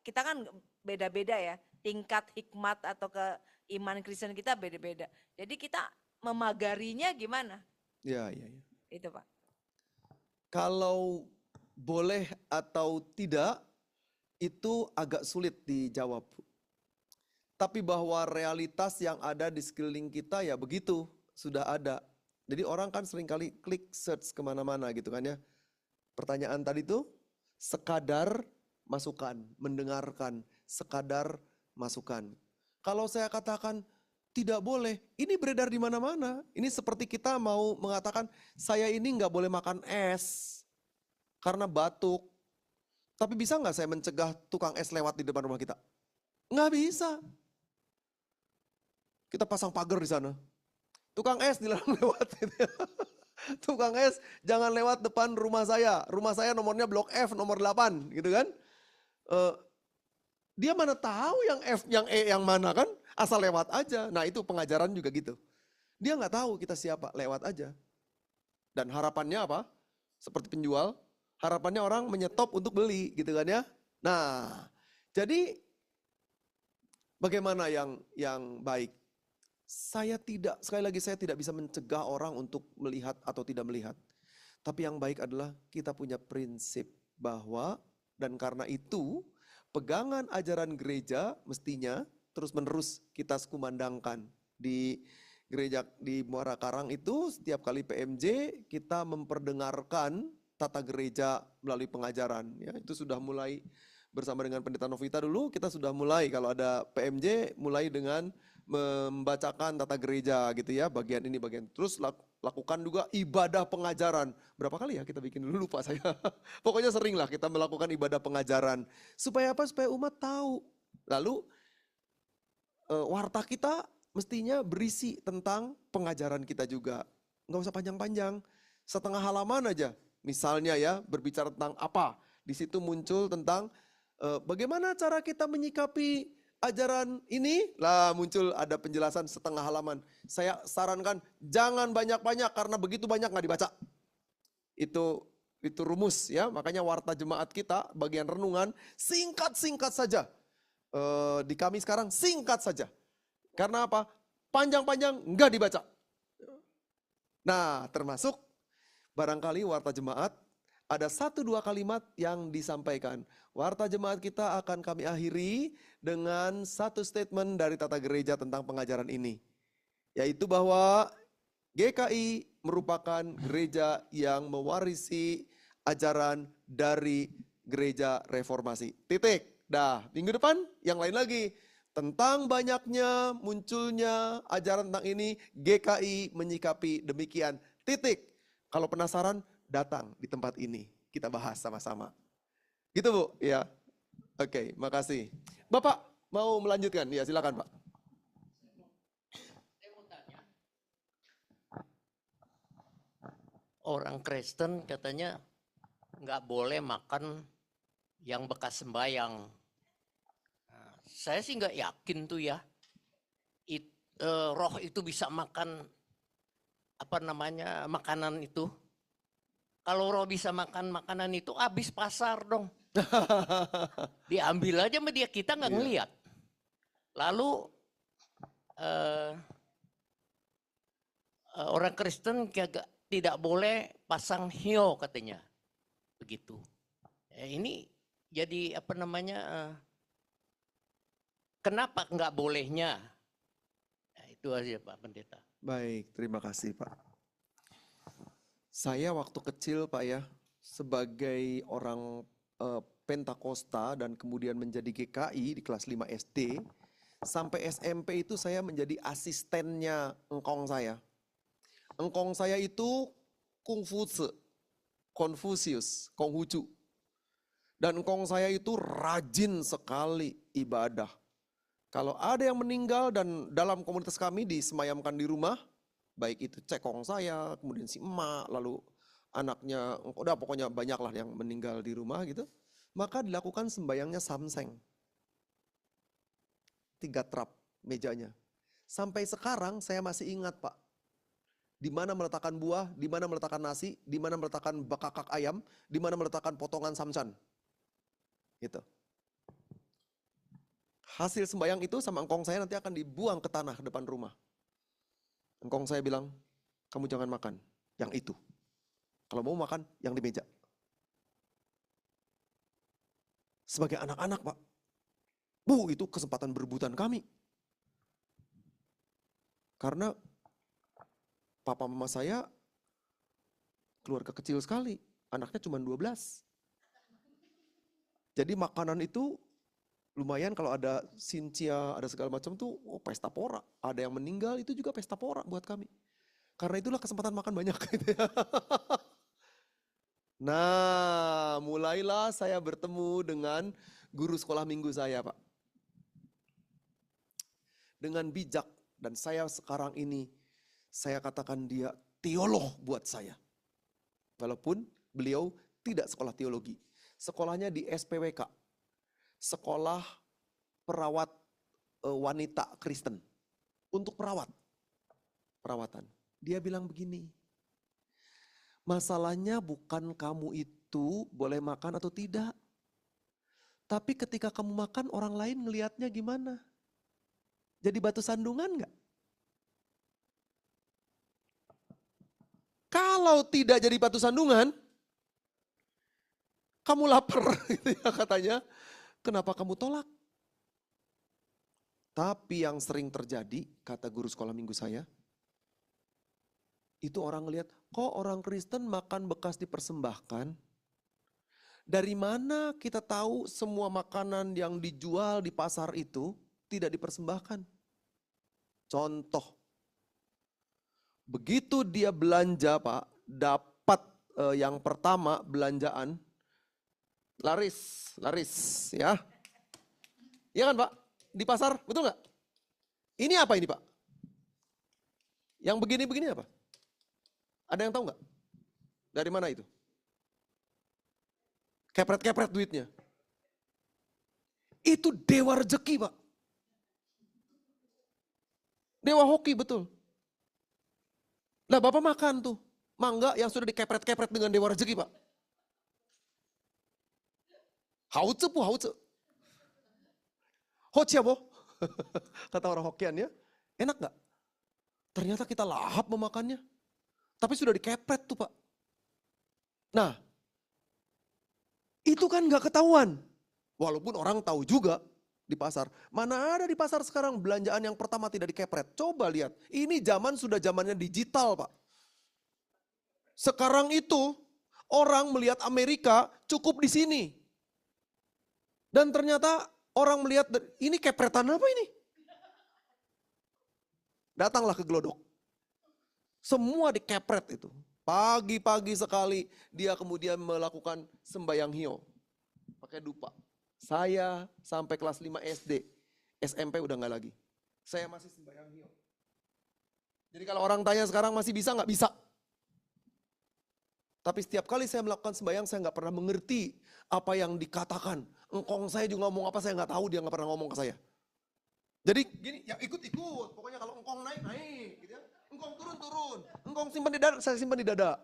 kita kan beda-beda ya, tingkat hikmat atau keimanan Kristen kita beda-beda. Jadi kita memagarinya gimana? Ya. Itu Pak. Kalau boleh atau tidak, itu agak sulit dijawab. Tapi bahwa realitas yang ada di sekeliling kita ya begitu, sudah ada. Jadi orang kan seringkali klik search kemana-mana gitu kan ya. Pertanyaan tadi tuh sekadar masukan, mendengarkan, sekadar masukan. Kalau saya katakan tidak boleh, ini beredar di mana-mana. Ini seperti kita mau mengatakan saya ini nggak boleh makan es karena batuk. Tapi bisa nggak saya mencegah tukang es lewat di depan rumah kita? Nggak bisa. Kita pasang pagar di sana. Tukang es dilarang lewat. Tukang es jangan lewat depan rumah saya. Rumah saya nomornya blok F nomor 8 gitu kan. Dia mana tahu yang F, yang E, yang mana kan? Asal lewat aja. Nah itu pengajaran juga gitu. Dia nggak tahu kita siapa, lewat aja. Dan harapannya apa? Seperti penjual, harapannya orang menyetop untuk beli gitu kan ya. Nah, jadi bagaimana yang baik? Sekali lagi saya tidak bisa mencegah orang untuk melihat atau tidak melihat. Tapi yang baik adalah kita punya prinsip bahwa, dan karena itu pegangan ajaran gereja mestinya terus-menerus kita kumandangkan. Di gereja di Muara Karang itu setiap kali PMJ kita memperdengarkan tata gereja melalui pengajaran. Ya, itu sudah mulai bersama dengan Pendeta Novita dulu, kita sudah mulai kalau ada PMJ mulai dengan membacakan tata gereja gitu ya, bagian ini bagian. Terus lakukan juga ibadah pengajaran. Berapa kali ya kita bikin dulu, lupa saya. Pokoknya sering lah kita melakukan ibadah pengajaran. Supaya apa? Supaya umat tahu. Lalu warta kita mestinya berisi tentang pengajaran kita juga. Nggak usah panjang-panjang, setengah halaman aja. Misalnya ya berbicara tentang apa. Di situ muncul tentang bagaimana cara kita menyikapi ajaran ini? Lah muncul ada penjelasan setengah halaman. Saya sarankan jangan banyak-banyak karena begitu banyak nggak dibaca. Itu rumus ya, makanya warta jemaat kita bagian renungan singkat-singkat saja. Di kami sekarang singkat saja. Karena apa? Panjang-panjang nggak dibaca. Nah, termasuk barangkali warta jemaat ada 1-2 kalimat yang disampaikan. Warta jemaat kita akan kami akhiri dengan satu statement dari tata gereja tentang pengajaran ini. Yaitu bahwa GKI merupakan gereja yang mewarisi ajaran dari gereja reformasi. Titik. Dah, minggu depan yang lain lagi. Tentang banyaknya munculnya ajaran tentang ini, GKI menyikapi demikian. Titik. Kalau penasaran, datang di tempat ini. Kita bahas sama-sama. Gitu Bu? Ya. Oke, makasih. Bapak mau melanjutkan? Ya, silakan Pak. Orang Kristen katanya nggak boleh makan yang bekas sembayang. Nah, saya sih nggak yakin tuh ya. Roh itu bisa makan makanan itu. Kalau roh bisa makan makanan itu, habis pasar dong. Diambil aja sama dia, kita nggak ngelihat. Lalu orang Kristen tidak boleh pasang hio katanya, begitu. Ini jadi kenapa nggak bolehnya? Nah, itu aja Pak Pendeta. Baik, terima kasih Pak. Saya waktu kecil Pak ya, sebagai orang Pentakosta dan kemudian menjadi GKI di kelas 5 SD, sampai SMP itu saya menjadi asistennya engkong saya. Engkong saya itu Konfusius, Konghucu. Dan engkong saya itu rajin sekali ibadah. Kalau ada yang meninggal dan dalam komunitas kami disemayamkan di rumah, baik itu cekong saya, kemudian si emak, lalu anaknya, udah pokoknya banyak lah yang meninggal di rumah gitu. Maka dilakukan sembayangnya samseng. 3 trap mejanya. Sampai sekarang saya masih ingat Pak. Di mana meletakkan buah, di mana meletakkan nasi, di mana meletakkan bakakak ayam, di mana meletakkan potongan samcan. Gitu. Hasil sembayang itu sama engkong saya nanti akan dibuang ke tanah depan rumah. Engkong saya bilang, kamu jangan makan yang itu. Kalau mau makan, yang di meja. Sebagai anak-anak Pak, Bu, itu kesempatan berebutan kami. Karena papa mama saya keluarga kecil sekali, anaknya cuma 12. Jadi makanan itu lumayan kalau ada sincia, ada segala macam tuh, pesta pora. Ada yang meninggal itu juga pesta pora buat kami. Karena itulah kesempatan makan banyak. Gitu ya. Nah, mulailah saya bertemu dengan guru sekolah minggu saya Pak. Dengan bijak, dan saya sekarang ini, saya katakan dia teolog buat saya. Walaupun beliau tidak sekolah teologi. Sekolahnya di SPWK. Sekolah perawat wanita Kristen. Untuk perawatan. Dia bilang begini, masalahnya bukan kamu itu boleh makan atau tidak. Tapi ketika kamu makan, orang lain ngelihatnya gimana? Jadi batu sandungan enggak? Kalau tidak jadi batu sandungan, kamu lapar gitu ya katanya. Kenapa kamu tolak? Tapi yang sering terjadi, kata guru sekolah minggu saya, itu orang ngelihat, kok orang Kristen makan bekas dipersembahkan? Dari mana kita tahu semua makanan yang dijual di pasar itu tidak dipersembahkan? Contoh, begitu dia belanja Pak, dapat yang pertama belanjaan, laris ya. Iya kan Pak? Di pasar, betul nggak? Ini apa ini Pak? Yang begini-begini apa? Ada yang tahu nggak? Dari mana itu? Kepret-kepret duitnya. Itu dewa rezeki Pak. Dewa hoki betul. Lah Bapak makan tuh mangga yang sudah dikepret-kepret dengan dewa rezeki Pak. Hauce pu hauce. Hocia bo. Kata orang Hokian ya. Enak gak? Ternyata kita lahap memakannya. Tapi sudah dikepret tuh Pak. Nah, itu kan gak ketahuan. Walaupun orang tahu juga di pasar. Mana ada di pasar sekarang belanjaan yang pertama tidak dikepret. Coba lihat, ini zaman sudah zamannya digital Pak. Sekarang itu orang melihat Amerika cukup di sini. Dan ternyata orang melihat, ini kepretan apa ini? Datanglah ke Glodok. Semua dikepret itu. Pagi-pagi sekali dia kemudian melakukan sembayang hio. Pakai dupa. Saya sampai kelas 5 SD. SMP udah nggak lagi. Saya masih sembayang hio. Jadi kalau orang tanya sekarang masih bisa nggak? Bisa. Tapi setiap kali saya melakukan sembahyang, saya nggak pernah mengerti apa yang dikatakan. Engkong saya juga ngomong apa, saya nggak tahu, dia nggak pernah ngomong ke saya. Jadi gini, ya ikut-ikut. Pokoknya kalau engkong naik, naik. Gitu ya. Engkong turun. Engkong simpan di dada, saya simpan di dada.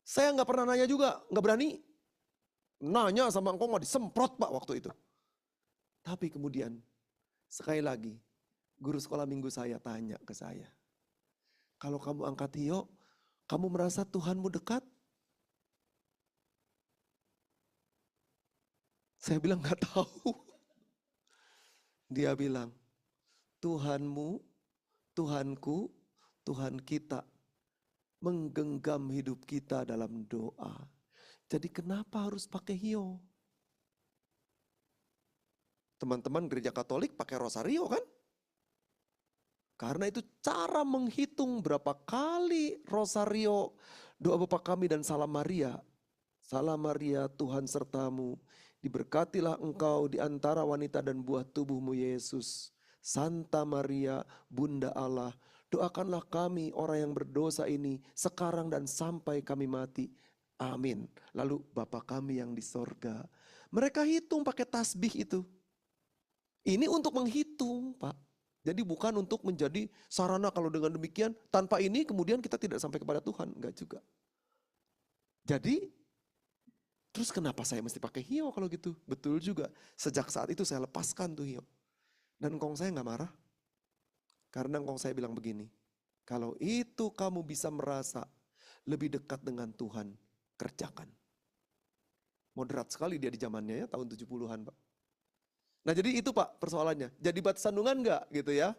Saya nggak pernah nanya juga, nggak berani. Nanya sama engkong mah disemprot Pak waktu itu. Tapi kemudian, sekali lagi, guru sekolah minggu saya tanya ke saya. Kalau kamu angkat hio, kamu merasa Tuhanmu dekat? Saya bilang nggak tahu. Dia bilang, Tuhanmu, Tuhanku, Tuhan kita menggenggam hidup kita dalam doa. Jadi kenapa harus pakai hio? Teman-teman gereja Katolik pakai rosario kan? Karena itu cara menghitung berapa kali rosario, doa Bapa kami dan salam Maria. Salam Maria, Tuhan sertamu. Diberkatilah engkau di antara wanita dan buah tubuhmu Yesus. Santa Maria, Bunda Allah, doakanlah kami orang yang berdosa ini sekarang dan sampai kami mati. Amin. Lalu Bapa kami yang di sorga. Mereka hitung pakai tasbih itu. Ini untuk menghitung Pak. Jadi bukan untuk menjadi sarana kalau dengan demikian. Tanpa ini kemudian kita tidak sampai kepada Tuhan. Enggak juga. Jadi terus kenapa saya mesti pakai hio kalau gitu? Betul juga. Sejak saat itu saya lepaskan tuh hio. Dan engkong saya nggak marah. Karena engkong saya bilang begini. Kalau itu kamu bisa merasa lebih dekat dengan Tuhan, kerjakan. Moderat sekali dia di zamannya ya, tahun 70-an Pak. Nah jadi itu Pak persoalannya. Jadi batu sandungan nggak gitu ya?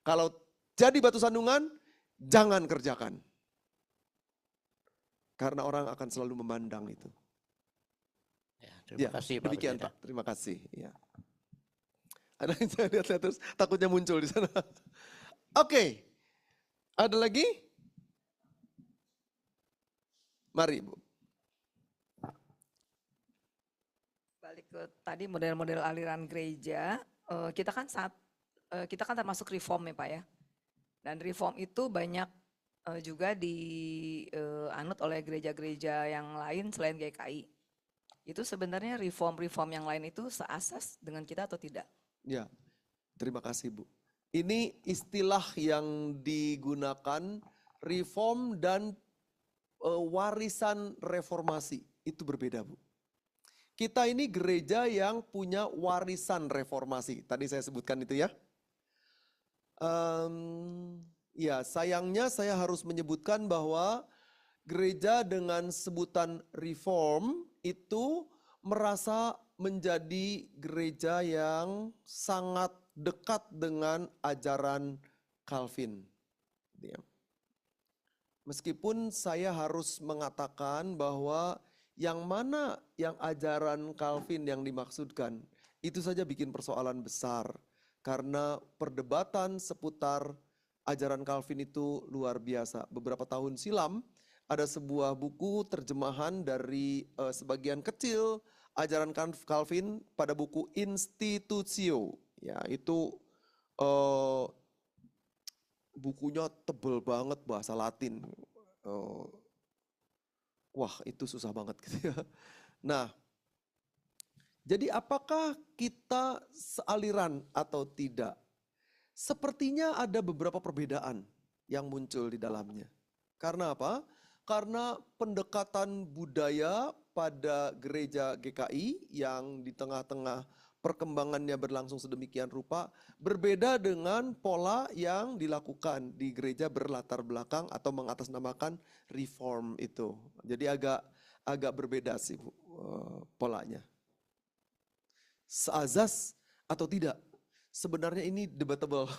Kalau jadi batu sandungan, jangan kerjakan. Karena orang akan selalu memandang itu. Ya, terima kasih Pak Demikian Pendeta. Pak, terima kasih. Ya. Ada yang saya lihat terus takutnya muncul di sana. Oke, ada lagi? Mari Bu. Balik ke tadi model-model aliran gereja, kita kan termasuk reform ya Pak ya. Dan reform itu banyak juga dianut oleh gereja-gereja yang lain selain GKI. Itu sebenarnya reform-reform yang lain itu seasas dengan kita atau tidak? Ya, terima kasih Bu. Ini istilah yang digunakan reform dan warisan reformasi. Itu berbeda Bu. Kita ini gereja yang punya warisan reformasi. Tadi saya sebutkan itu ya. Ya sayangnya saya harus menyebutkan bahwa gereja dengan sebutan reform itu merasa menjadi gereja yang sangat dekat dengan ajaran Calvin. Meskipun saya harus mengatakan bahwa yang mana yang ajaran Calvin yang dimaksudkan, itu saja bikin persoalan besar. Karena perdebatan seputar ajaran Calvin itu luar biasa. Beberapa tahun silam ada sebuah buku terjemahan dari sebagian kecil ajaran Calvin pada buku Institutio. Ya, itu bukunya tebel banget bahasa Latin. Wah, itu susah banget gitu ya. Nah, jadi apakah kita sealiran atau tidak? sepertinya ada beberapa perbedaan yang muncul di dalamnya. Karena apa? Karena pendekatan budaya pada gereja GKI yang di tengah-tengah perkembangannya berlangsung sedemikian rupa berbeda dengan pola yang dilakukan di gereja berlatar belakang atau mengatasnamakan reform itu. Jadi agak berbeda sih Bu, polanya. Seazas atau tidak? Sebenarnya ini debatable.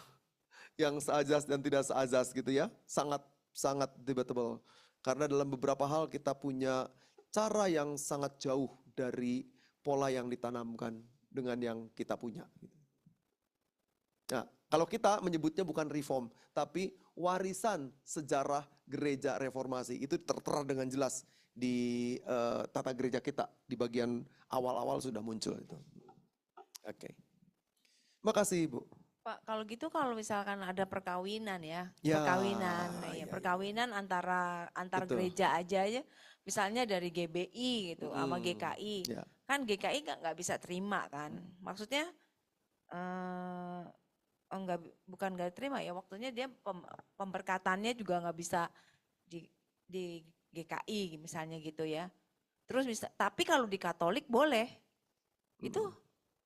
Yang seazas dan tidak seazas gitu ya. Sangat debatable. Karena dalam beberapa hal kita punya cara yang sangat jauh dari pola yang ditanamkan dengan yang kita punya. Nah, kalau kita menyebutnya bukan reform, tapi warisan sejarah gereja reformasi. Itu tertera dengan jelas di tata gereja kita. Di bagian awal-awal sudah muncul itu. Oke. Makasih Ibu. Pak, kalau gitu kalau misalkan ada perkawinan ya, Ya, perkawinan, ya. perkawinan antar Betul. gereja aja, misalnya dari GBI gitu sama GKI, Ya. kan GKI nggak bisa terima kan, maksudnya bukan nggak terima ya, waktunya dia pemberkatannya juga nggak bisa di GKI misalnya gitu ya, terus tapi kalau di Katolik boleh, itu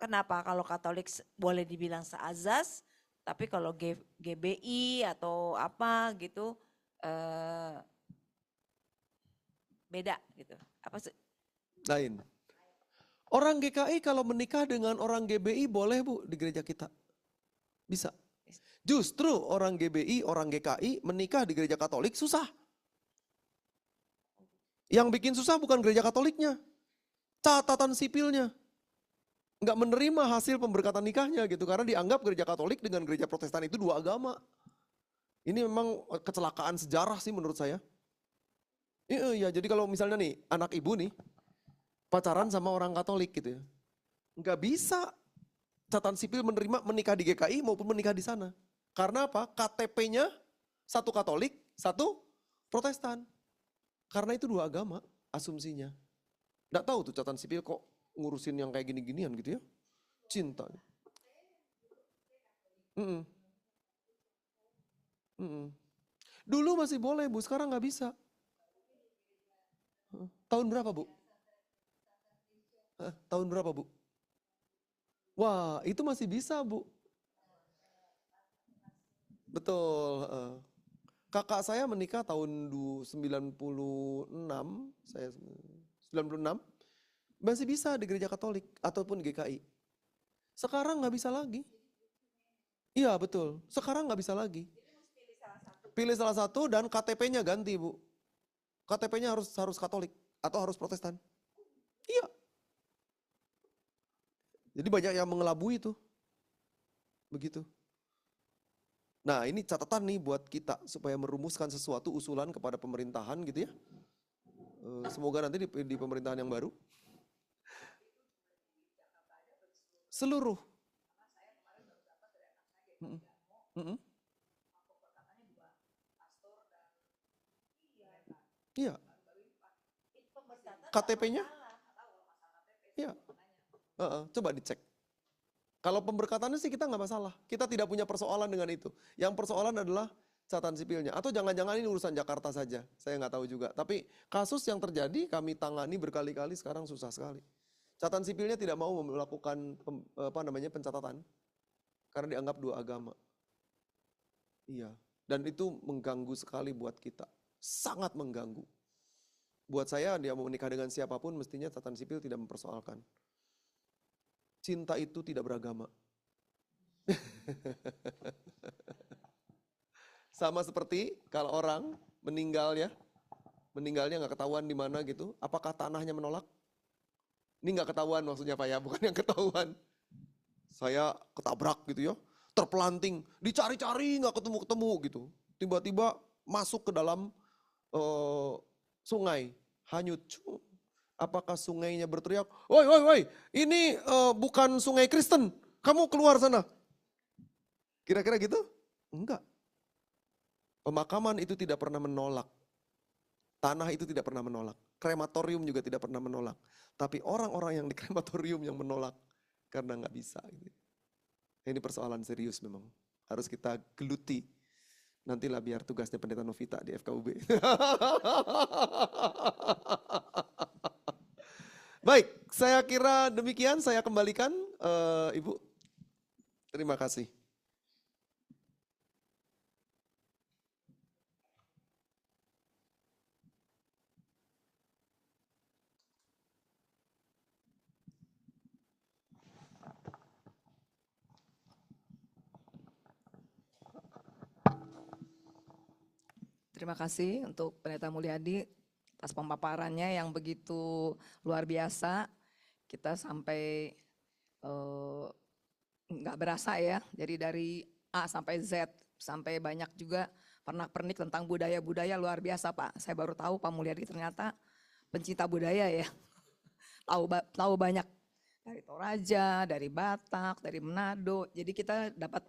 kenapa kalau Katolik boleh dibilang seazas, tapi kalau GBI atau apa gitu beda gitu. Apa sih? Lain. Orang GKI kalau menikah dengan orang GBI boleh Bu di gereja kita. Bisa. Justru orang GBI, orang GKI menikah di gereja Katolik susah. Yang bikin susah bukan gereja Katoliknya, catatan sipilnya. Nggak menerima hasil pemberkatan nikahnya gitu karena dianggap gereja Katolik dengan gereja Protestan itu dua agama. Ini memang kecelakaan sejarah sih menurut saya. Iya, jadi kalau misalnya nih anak ibu nih pacaran sama orang Katolik gitu ya, nggak bisa catatan sipil menerima menikah di GKI maupun menikah di sana. Karena apa? KTP-nya satu Katolik, satu Protestan. Karena itu dua agama asumsinya. Nggak tahu tuh catatan sipil kok ngurusin yang kayak gini-ginian gitu ya. Cinta. Dulu masih boleh Bu, sekarang nggak bisa. Tahun berapa Bu? Tahun berapa Bu? Wah itu masih bisa Bu. Betul. Kakak saya menikah tahun 96, saya 96. Masih bisa di gereja Katolik ataupun GKI. Sekarang nggak bisa lagi. Iya betul, sekarang nggak bisa lagi. Pilih salah satu dan KTP-nya ganti Bu. KTP-nya harus Katolik atau harus Protestan. Iya. Jadi banyak yang mengelabui itu. Begitu. Nah ini catatan nih buat kita supaya merumuskan sesuatu usulan kepada pemerintahan gitu ya. Semoga nanti di pemerintahan yang baru. Seluruh. Iya. KTP-nya? Iya. Coba dicek. Kalau pemberkatannya sih kita nggak masalah. Kita tidak punya persoalan dengan itu. Yang persoalan adalah catatan sipilnya. Atau jangan-jangan ini urusan Jakarta saja. Saya nggak tahu juga. Tapi kasus yang terjadi kami tangani berkali-kali sekarang susah sekali. Catatan sipilnya tidak mau melakukan pencatatan. Karena dianggap dua agama. Iya. Dan itu mengganggu sekali buat kita. Sangat mengganggu. Buat saya dia mau menikah dengan siapapun mestinya catatan sipil tidak mempersoalkan. Cinta itu tidak beragama. Sama seperti kalau orang meninggal ya, meninggalnya nggak ketahuan di mana gitu, apakah tanahnya menolak? Ini nggak ketahuan maksudnya Pak ya, bukan yang ketahuan. Saya ketabrak gitu ya, terpelanting, dicari-cari nggak ketemu-ketemu gitu. Tiba-tiba masuk ke dalam sungai, hanyut. Apakah sungainya berteriak, woi, woi, woi, ini bukan sungai Kristen, kamu keluar sana. Kira-kira gitu? Enggak. Pemakaman itu tidak pernah menolak. Tanah itu tidak pernah menolak. Krematorium juga tidak pernah menolak. Tapi orang-orang yang di krematorium yang menolak karena nggak bisa. Ini persoalan serius memang. harus kita geluti. Nantilah biar tugasnya Pendeta Novita di FKUB. Baik, saya kira demikian. Saya kembalikan, Ibu. Terima kasih. Terima kasih untuk Pendeta Mulyadi atas pemaparannya yang begitu luar biasa. Kita sampai nggak berasa ya, jadi dari A sampai Z, sampai banyak juga pernak-pernik tentang budaya-budaya luar biasa Pak. Saya baru tahu Pak Mulyadi ternyata pencinta budaya ya, tahu banyak dari Toraja, dari Batak, dari Manado. Jadi kita dapat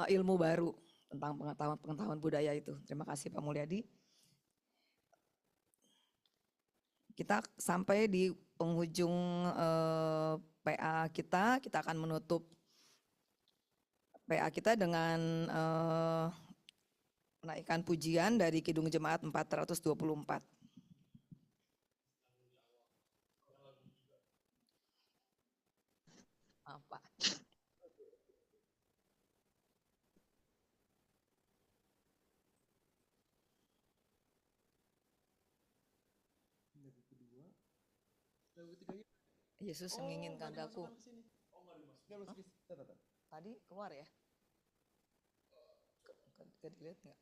ilmu baru tentang pengetahuan budaya itu. Terima kasih Pak Mulyadi. Kita sampai di penghujung PA kita akan menutup PA kita dengan menaikkan pujian dari Kidung Jemaat 424. Maaf Pak. Yesus menginginkan daku. Tadi keluar ya? Dilihat nggak?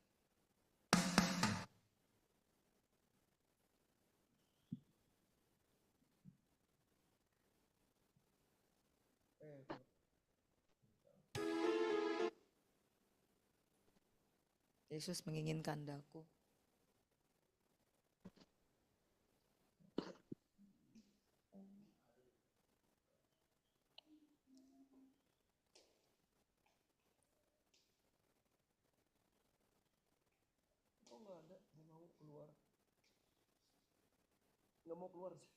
Yesus menginginkan daku. Nggak mau keluar sih.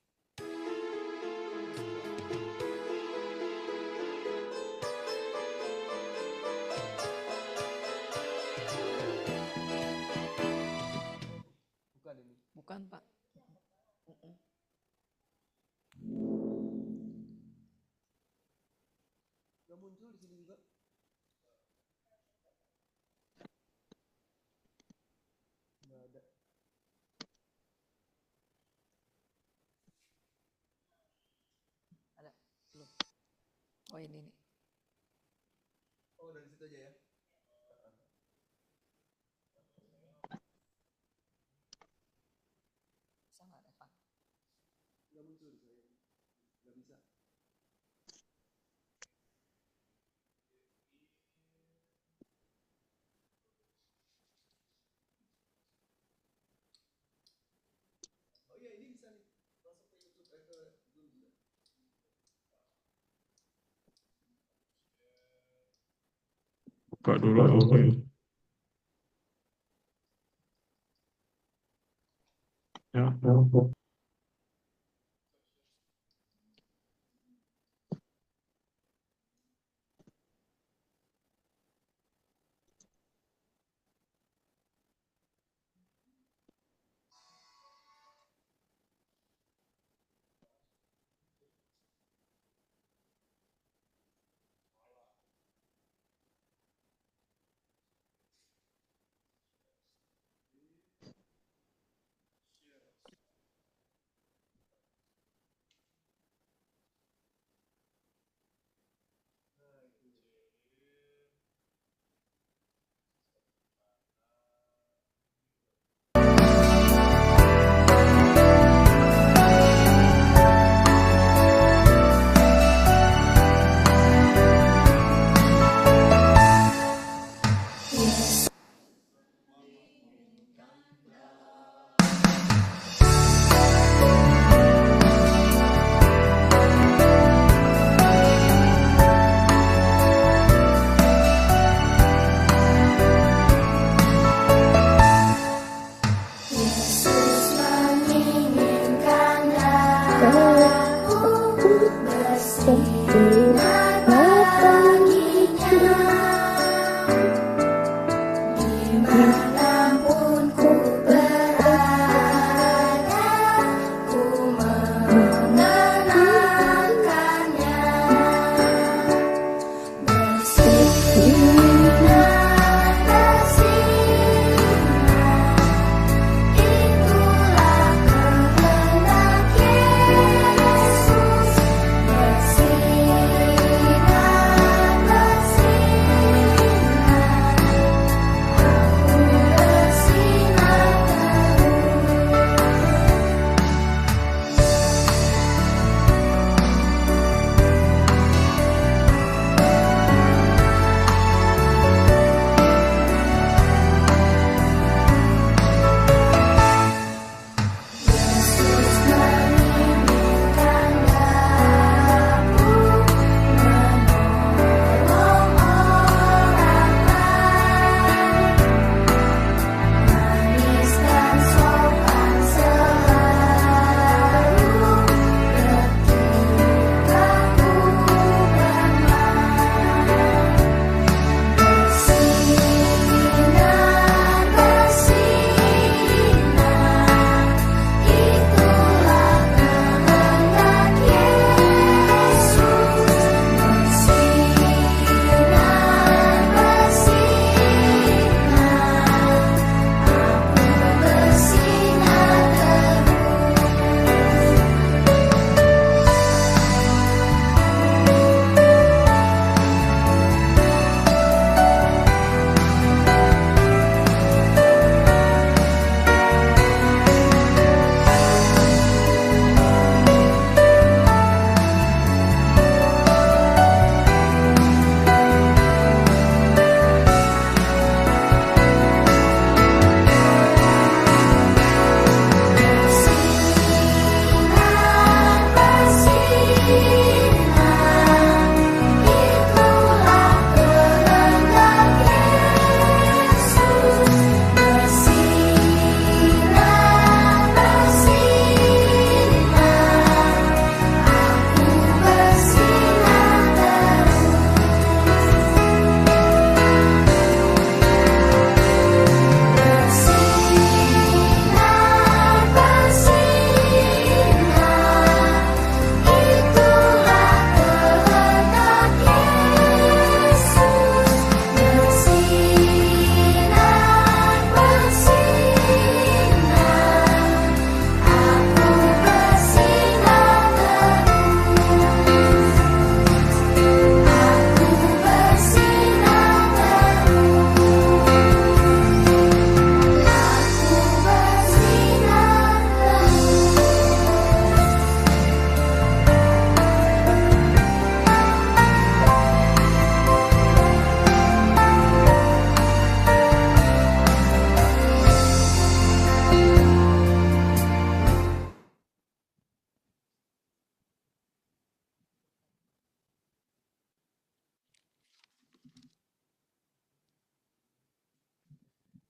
Bukan ini. Bukan Pak. Nggak muncul di sini juga. Nggak ada. Ada? Belum. Oh ini nih. Oh dari situ aja ya. Bisa nggak Evan? Nggak muncul di saya. Nggak bisa. Oh iya ini bisa nih. Masuk ke YouTube, ke Zoom juga. Buka dulu apa ya? Ya, Bersinar paginya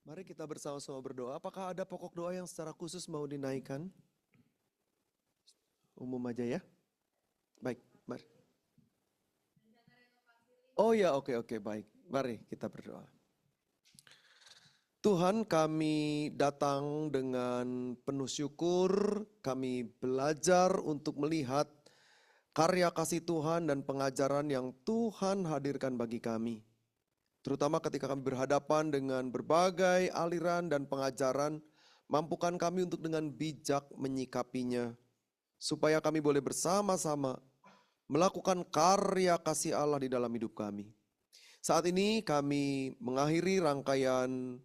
Mari kita bersama-sama berdoa. Apakah ada pokok doa yang secara khusus mau dinaikkan? Umum aja ya. Baik, mari. Oh ya, oke, baik. Mari kita berdoa. Tuhan, kami datang dengan penuh syukur, kami belajar untuk melihat karya kasih Tuhan dan pengajaran yang Tuhan hadirkan bagi kami. Terutama ketika kami berhadapan dengan berbagai aliran dan pengajaran, mampukan kami untuk dengan bijak menyikapinya, supaya kami boleh bersama-sama melakukan karya kasih Allah di dalam hidup kami. Saat ini kami mengakhiri rangkaian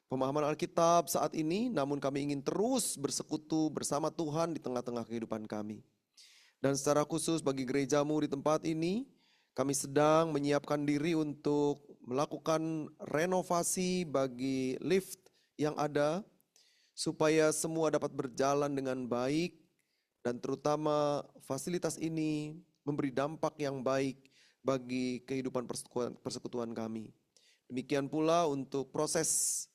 pemahaman Alkitab saat ini, namun kami ingin terus bersekutu bersama Tuhan di tengah-tengah kehidupan kami. Dan secara khusus bagi gerejamu di tempat ini, kami sedang menyiapkan diri untuk melakukan renovasi bagi lift yang ada, supaya semua dapat berjalan dengan baik, dan terutama fasilitas ini memberi dampak yang baik bagi kehidupan persekutuan kami. Demikian pula untuk proses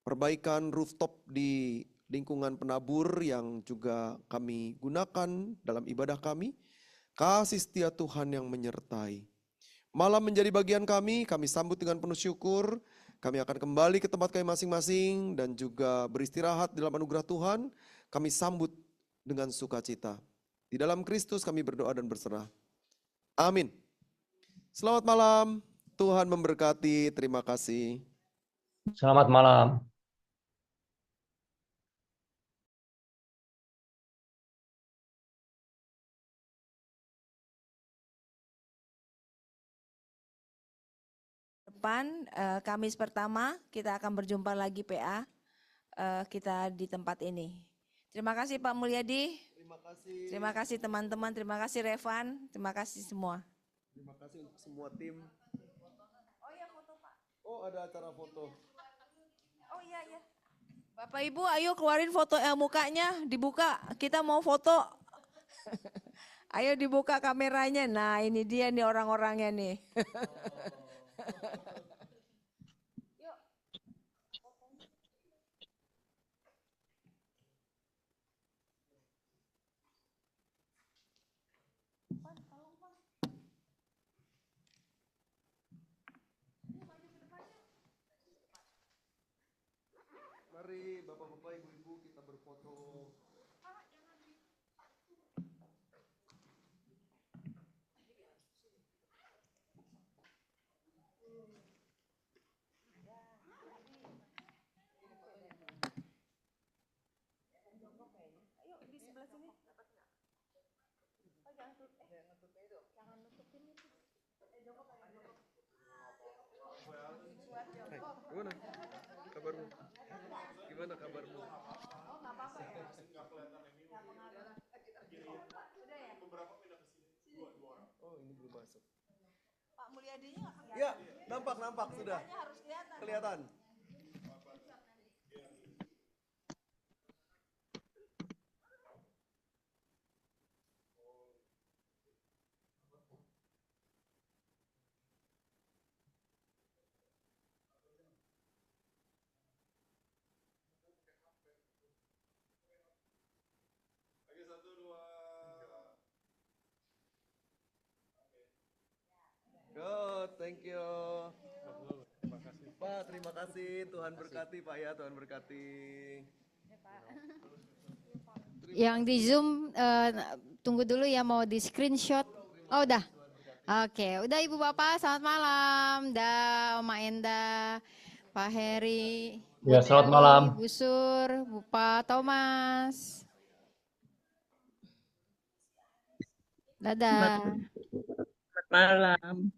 perbaikan rooftop di lingkungan penabur yang juga kami gunakan dalam ibadah kami. Kasih setia Tuhan yang menyertai. Malam menjadi bagian kami sambut dengan penuh syukur. Kami akan kembali ke tempat kami masing-masing dan juga beristirahat dalam anugerah Tuhan. Kami sambut dengan sukacita. Di dalam Kristus kami berdoa dan berserah. Amin. Selamat malam, Tuhan memberkati, terima kasih. Selamat malam. Depan Kamis pertama kita akan berjumpa lagi PA kita di tempat ini. Terima kasih Pak Mulyadi. Terima kasih. Terima kasih teman-teman, terima kasih Revan, terima kasih semua. Terima kasih untuk semua tim. Oh iya foto Pak. Oh ada acara foto. Oh iya. Bapak Ibu ayo keluarin foto mukanya, dibuka. Kita mau foto. Ayo dibuka kameranya. Nah ini dia nih orang-orangnya nih. Mari Bapak-Bapak, Ibu-Ibu kita berfoto. Gimana kabarmu? Gimana kabarmu? Oh ini belum masuk. Pak Mulyadinya nggak kelihatan. Ya nampak sudah. Harus kelihatan. Kelihatan. Good, thank you. Pak, terima kasih. Tuhan berkati Pak ya, Tuhan berkati. Yang di Zoom tunggu dulu ya, mau di screenshot. Oh udah. Oke, udah Ibu Bapak, selamat malam. Dah Oma Enda, Pak Heri, Bu Ya, selamat Dewi, malam. Bu Sur, Bu Pak Thomas. Dadah. Selamat malam.